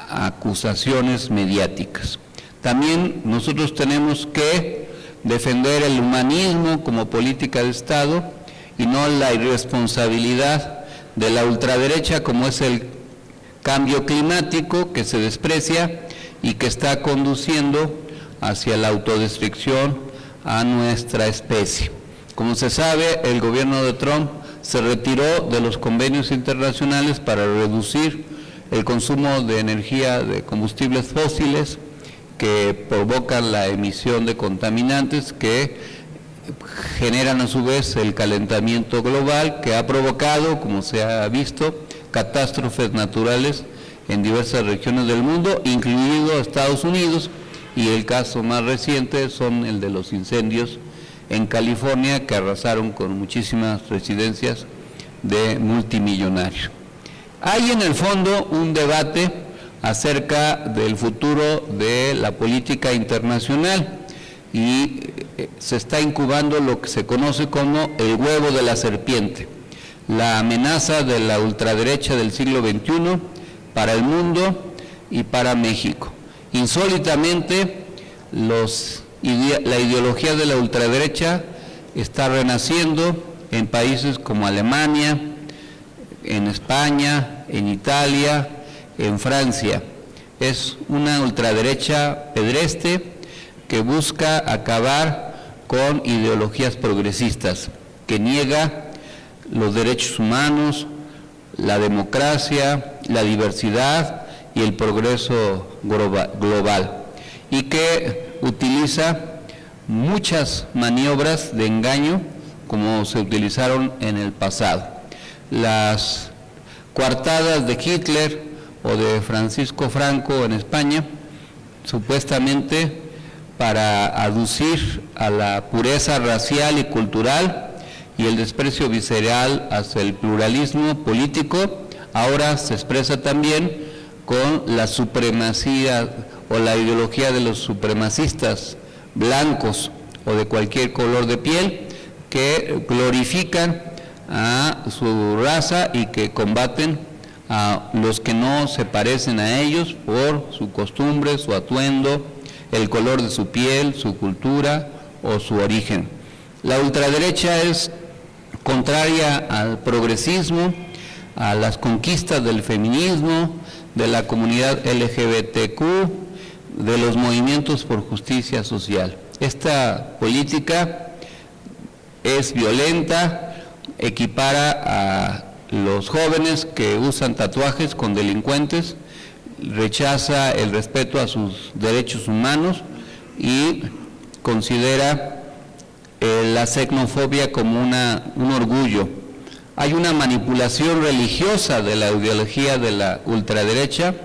acusaciones mediáticas. También nosotros tenemos que defender el humanismo como política de Estado y no la irresponsabilidad de la ultraderecha, como es el cambio climático, que se desprecia y que está conduciendo hacia la autodestrucción a nuestra especie. Como se sabe, el gobierno de Trump se retiró de los convenios internacionales para reducir el consumo de energía de combustibles fósiles que provocan la emisión de contaminantes que generan a su vez el calentamiento global, que ha provocado, como se ha visto, catástrofes naturales en diversas regiones del mundo, incluido Estados Unidos, y el caso más reciente son el de los incendios en California, que arrasaron con muchísimas residencias de multimillonarios. Hay en el fondo un debate acerca del futuro de la política internacional y se está incubando lo que se conoce como el huevo de la serpiente, la amenaza de la ultraderecha del siglo XXI para el mundo y para México. Insólitamente, la ideología de la ultraderecha está renaciendo en países como Alemania, en España, en Italia, en Francia, Es una ultraderecha pedestre que busca acabar con ideologías progresistas, que niega los derechos humanos, la democracia, la diversidad y el progreso global, y que utiliza muchas maniobras de engaño como se utilizaron en el pasado. Las coartadas de Hitler o de Francisco Franco en España, supuestamente para aducir a la pureza racial y cultural y el desprecio visceral hacia el pluralismo político, ahora se expresa también con la supremacía o la ideología de los supremacistas blancos o de cualquier color de piel, que glorifican a su raza y que combaten a los que no se parecen a ellos por su costumbre, su atuendo, el color de su piel, su cultura o su origen. La ultraderecha es contraria al progresismo, a las conquistas del feminismo, de la comunidad LGBTQ, de los movimientos por justicia social. Esta política es violenta, equipara a los jóvenes que usan tatuajes con delincuentes, rechaza el respeto a sus derechos humanos y considera la xenofobia como un orgullo. Hay una manipulación religiosa de la ideología de la ultraderecha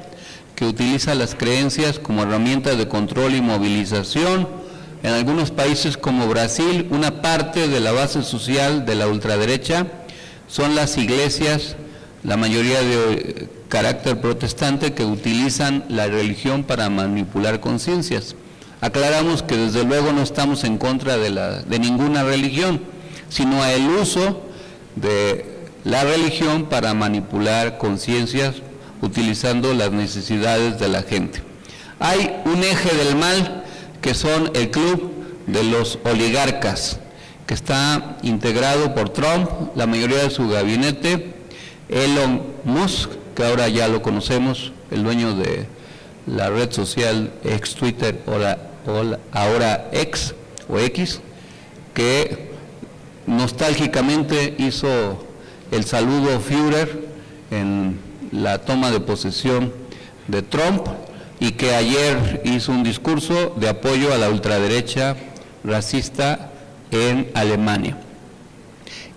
que utiliza las creencias como herramientas de control y movilización. En algunos países como Brasil, una parte de la base social de la ultraderecha son las iglesias, la mayoría de carácter protestante, que utilizan la religión para manipular conciencias. Aclaramos que desde luego no estamos en contra de ninguna religión, sino el uso de la religión para manipular conciencias utilizando las necesidades de la gente. Hay un eje del mal que son el club de los oligarcas, que está integrado por Trump, la mayoría de su gabinete, Elon Musk, que ahora ya lo conocemos, el dueño de la red social ex Twitter ahora X o X, que nostálgicamente hizo el saludo Führer en la toma de posesión de Trump y que ayer hizo un discurso de apoyo a la ultraderecha racista en Alemania.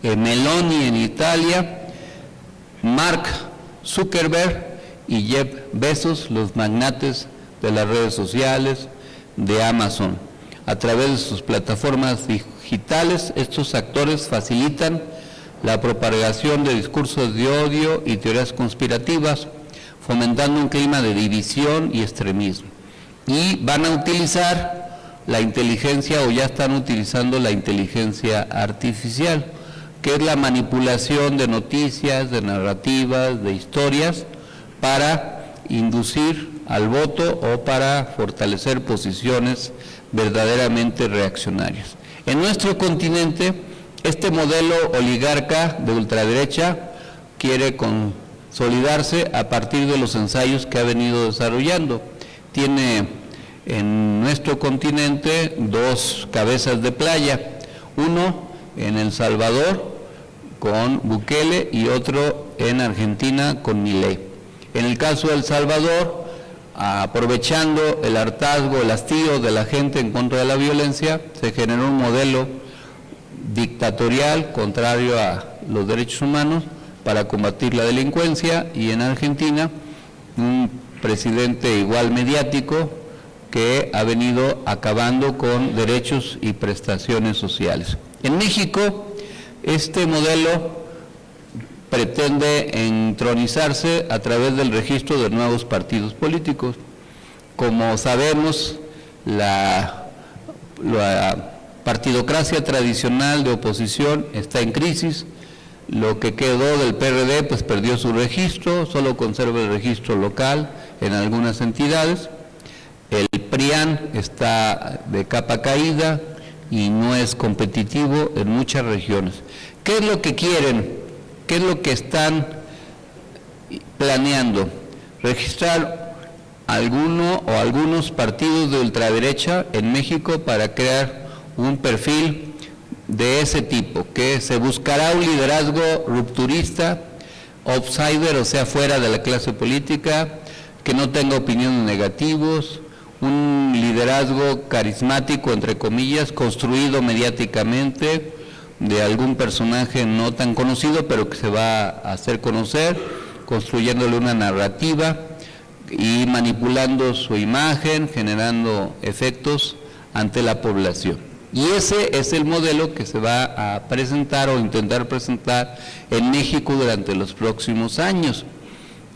Meloni en Italia, Mark Zuckerberg y Jeff Bezos, los magnates de las redes sociales, de Amazon. A través de sus plataformas digitales, estos actores facilitan la propagación de discursos de odio y teorías conspirativas, fomentando un clima de división y extremismo. Y van a utilizar la inteligencia, o ya están utilizando la inteligencia artificial, que es la manipulación de noticias, de narrativas, de historias, para inducir al voto o para fortalecer posiciones verdaderamente reaccionarias. En nuestro continente, este modelo oligarca de ultraderecha quiere consolidarse a partir de los ensayos que ha venido desarrollando. Tiene en nuestro continente dos cabezas de playa, uno en El Salvador con Bukele y otro en Argentina con Milei. En el caso de El Salvador, aprovechando el hartazgo, el hastío de la gente en contra de la violencia, se generó un modelo dictatorial contrario a los derechos humanos para combatir la delincuencia, y en Argentina un presidente igual mediático que ha venido acabando con derechos y prestaciones sociales. En México, este modelo pretende entronizarse a través del registro de nuevos partidos políticos. Como sabemos, la partidocracia tradicional de oposición está en crisis. Lo que quedó del PRD pues perdió su registro, solo conserva el registro local en algunas entidades. El PRIAN está de capa caída y no es competitivo en muchas regiones. ¿Qué es lo que quieren? ¿Qué es lo que están planeando? Registrar algunos partidos de ultraderecha en México para crear un perfil de ese tipo, que se buscará un liderazgo rupturista, outsider, o sea, fuera de la clase política, que no tenga opiniones negativos, un liderazgo carismático, entre comillas, construido mediáticamente, de algún personaje no tan conocido, pero que se va a hacer conocer, construyéndole una narrativa y manipulando su imagen, generando efectos ante la población. Y ese es el modelo que se va a presentar o intentar presentar en México durante los próximos años,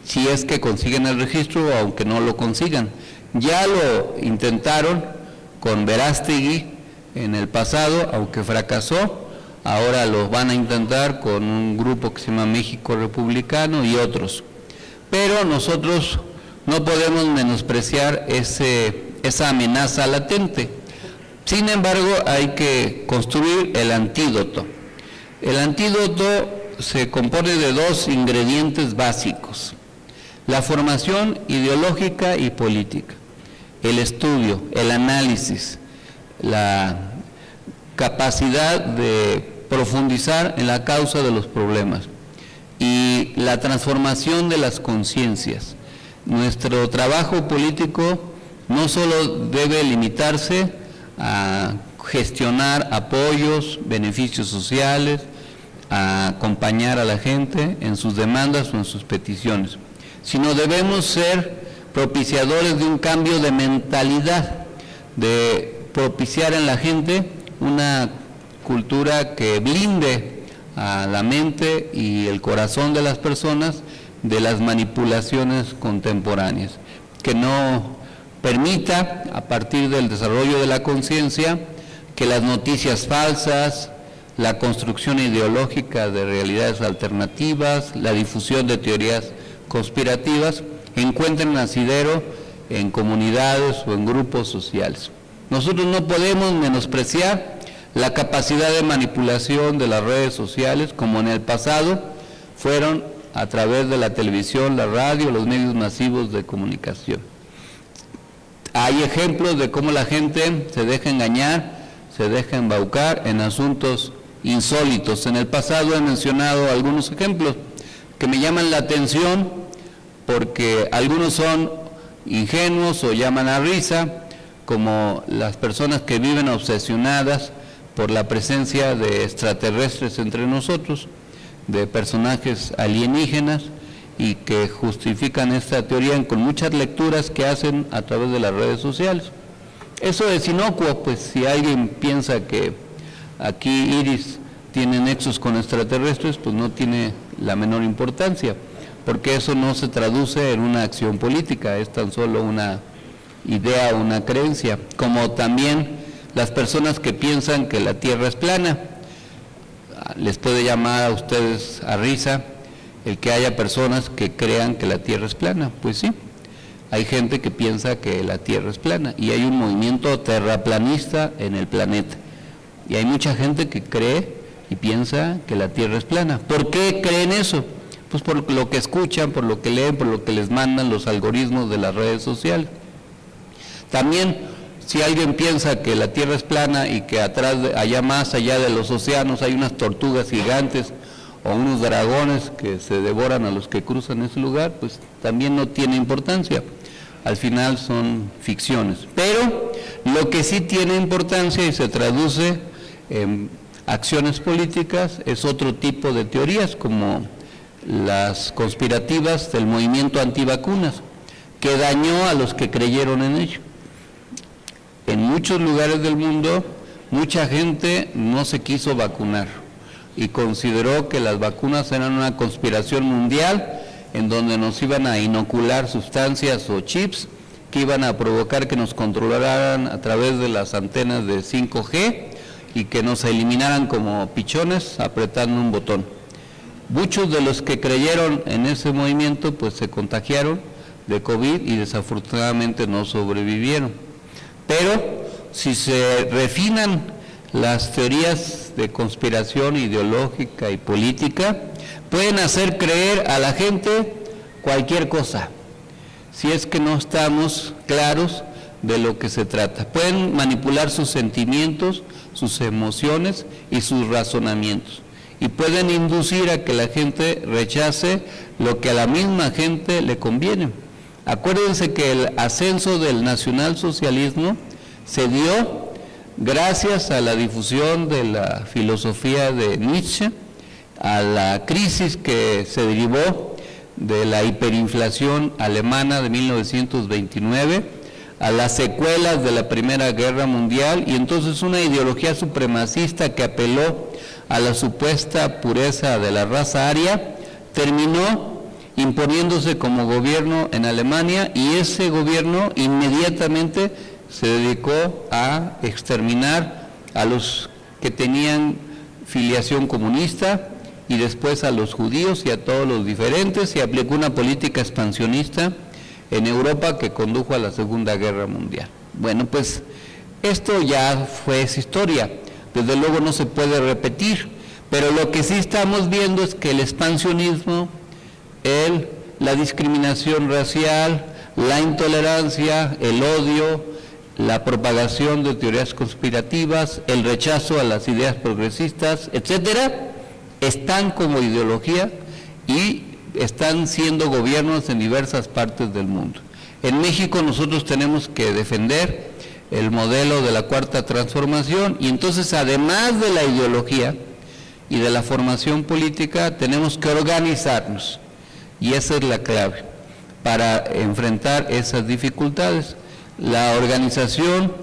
si es que consiguen el registro o aunque no lo consigan. Ya lo intentaron con Verástegui en el pasado, aunque fracasó. Ahora lo van a intentar con un grupo que se llama México Republicano y otros. Pero nosotros no podemos menospreciar esa amenaza latente. Sin embargo, hay que construir el antídoto. El antídoto se compone de dos ingredientes básicos: la formación ideológica y política, el estudio, el análisis, la capacidad de profundizar en la causa de los problemas y la transformación de las conciencias. Nuestro trabajo político no solo debe limitarse a gestionar apoyos, beneficios sociales, a acompañar a la gente en sus demandas o en sus peticiones, sino debemos ser propiciadores de un cambio de mentalidad, de propiciar en la gente una cultura que blinde a la mente y el corazón de las personas de las manipulaciones contemporáneas, que no permita, a partir del desarrollo de la conciencia, que las noticias falsas, la construcción ideológica de realidades alternativas, la difusión de teorías conspirativas, encuentren asidero en comunidades o en grupos sociales. Nosotros no podemos menospreciar la capacidad de manipulación de las redes sociales, como en el pasado fueron a través de la televisión, la radio, los medios masivos de comunicación. Hay ejemplos de cómo la gente se deja engañar, se deja embaucar en asuntos insólitos. En el pasado he mencionado algunos ejemplos que me llaman la atención porque algunos son ingenuos o llaman a risa, como las personas que viven obsesionadas por la presencia de extraterrestres entre nosotros, de personajes alienígenas, y que justifican esta teoría con muchas lecturas que hacen a través de las redes sociales. Eso es inocuo, pues si alguien piensa que aquí Iris tiene nexos con extraterrestres, pues no tiene la menor importancia, porque eso no se traduce en una acción política, es tan solo una idea o una creencia, como también las personas que piensan que la Tierra es plana. Les puede llamar a ustedes a risa el que haya personas que crean que la Tierra es plana. Pues sí, hay gente que piensa que la Tierra es plana y hay un movimiento terraplanista en el planeta. Y hay mucha gente que cree y piensa que la Tierra es plana. ¿Por qué creen eso? Pues por lo que escuchan, por lo que leen, por lo que les mandan los algoritmos de las redes sociales. También, si alguien piensa que la Tierra es plana y que atrás, allá más allá de los océanos hay unas tortugas gigantes o unos dragones que se devoran a los que cruzan ese lugar, pues también no tiene importancia. Al final son ficciones. Pero lo que sí tiene importancia y se traduce en acciones políticas es otro tipo de teorías, como las conspirativas del movimiento antivacunas, que dañó a los que creyeron en ello. En muchos lugares del mundo, mucha gente no se quiso vacunar y consideró que las vacunas eran una conspiración mundial en donde nos iban a inocular sustancias o chips que iban a provocar que nos controlaran a través de las antenas de 5G y que nos eliminaran como pichones apretando un botón. Muchos de los que creyeron en ese movimiento pues se contagiaron de COVID y desafortunadamente no sobrevivieron. Pero si se refinan las teorías de conspiración ideológica y política, pueden hacer creer a la gente cualquier cosa. si es que no estamos claros de lo que se trata. Pueden manipular sus sentimientos, sus emociones y sus razonamientos, y pueden inducir a que la gente rechace lo que a la misma gente le conviene. Acuérdense que el ascenso del nacionalsocialismo se dio gracias a la difusión de la filosofía de Nietzsche, a la crisis que se derivó de la hiperinflación alemana de 1929, a las secuelas de la Primera Guerra Mundial, y entonces una ideología supremacista que apeló a la supuesta pureza de la raza aria terminó imponiéndose como gobierno en Alemania, y ese gobierno inmediatamente se dedicó a exterminar a los que tenían filiación comunista, y después a los judíos y a todos los diferentes, y aplicó una política expansionista en Europa que condujo a la Segunda Guerra Mundial. Bueno, pues esto ya fue historia, desde luego no se puede repetir, pero lo que sí estamos viendo es que el expansionismo, la discriminación racial, la intolerancia, el odio, la propagación de teorías conspirativas, el rechazo a las ideas progresistas, etcétera, están como ideología y están siendo gobiernos en diversas partes del mundo. En México nosotros tenemos que defender el modelo de la Cuarta Transformación, y entonces además de la ideología y de la formación política tenemos que organizarnos, y esa es la clave para enfrentar esas dificultades. La organización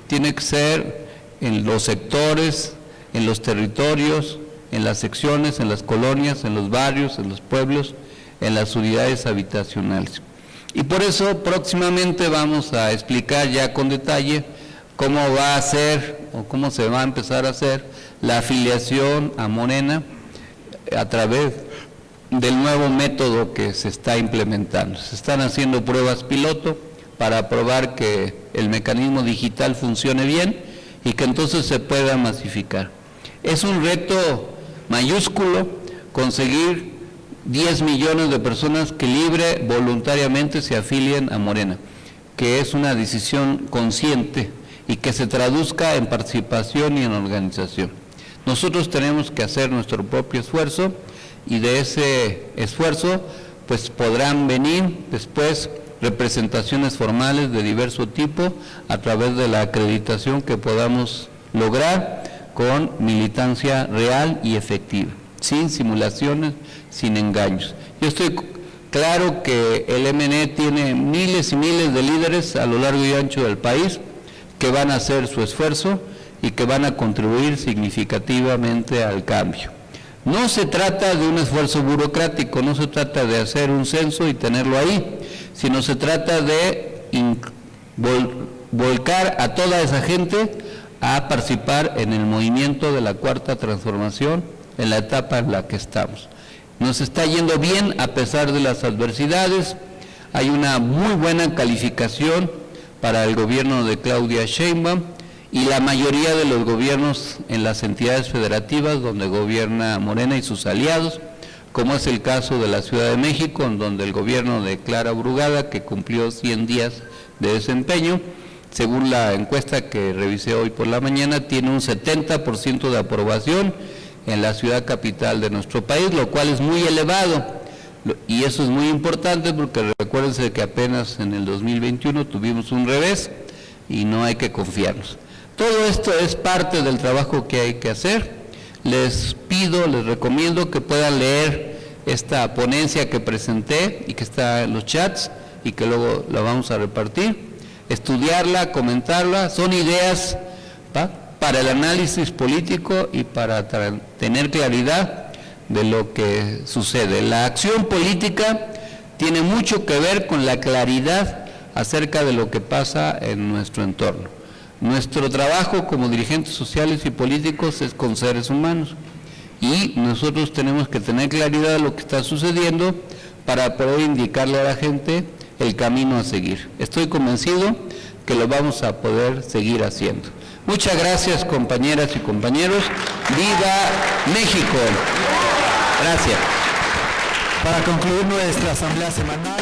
tiene que ser en los sectores, en los territorios, en las secciones, en las colonias, en los barrios, en los pueblos, en las unidades habitacionales. Y por eso próximamente vamos a explicar ya con detalle cómo va a ser o cómo se va a empezar a hacer la afiliación a Morena a través del nuevo método que se está implementando. Se están haciendo pruebas piloto para probar que el mecanismo digital funcione bien y que entonces se pueda masificar. Es un reto mayúsculo conseguir 10 millones de personas que voluntariamente se afilien a Morena, que es una decisión consciente y que se traduzca en participación y en organización. Nosotros tenemos que hacer nuestro propio esfuerzo, y de ese esfuerzo pues podrán venir después representaciones formales de diverso tipo a través de la acreditación que podamos lograr con militancia real y efectiva, sin simulaciones, sin engaños. Yo estoy claro que el MNE tiene miles y miles de líderes a lo largo y ancho del país que van a hacer su esfuerzo y que van a contribuir significativamente al cambio. No se trata de un esfuerzo burocrático, no se trata de hacer un censo y tenerlo ahí, sino se trata de volcar a toda esa gente a participar en el movimiento de la Cuarta Transformación en la etapa en la que estamos. Nos está yendo bien a pesar de las adversidades, hay una muy buena calificación para el gobierno de Claudia Sheinbaum y la mayoría de los gobiernos en las entidades federativas donde gobierna Morena y sus aliados, como es el caso de la Ciudad de México, en donde el gobierno de Clara Brugada, que cumplió 100 días de desempeño, según la encuesta que revisé hoy por la mañana, tiene un 70% de aprobación en la ciudad capital de nuestro país, lo cual es muy elevado, y eso es muy importante porque recuérdense que apenas en el 2021 tuvimos un revés y no hay que confiarnos. Todo esto es parte del trabajo que hay que hacer. Les pido, les recomiendo que puedan leer esta ponencia que presenté y que está en los chats y que luego la vamos a repartir, estudiarla, comentarla. Son ideas para el análisis político y para tener claridad de lo que sucede. La acción política tiene mucho que ver con la claridad acerca de lo que pasa en nuestro entorno. Nuestro trabajo como dirigentes sociales y políticos es con seres humanos y nosotros tenemos que tener claridad de lo que está sucediendo para poder indicarle a la gente el camino a seguir. Estoy convencido que lo vamos a poder seguir haciendo. Muchas gracias, compañeras y compañeros. ¡Viva México! Gracias. Para concluir nuestra asamblea semanal,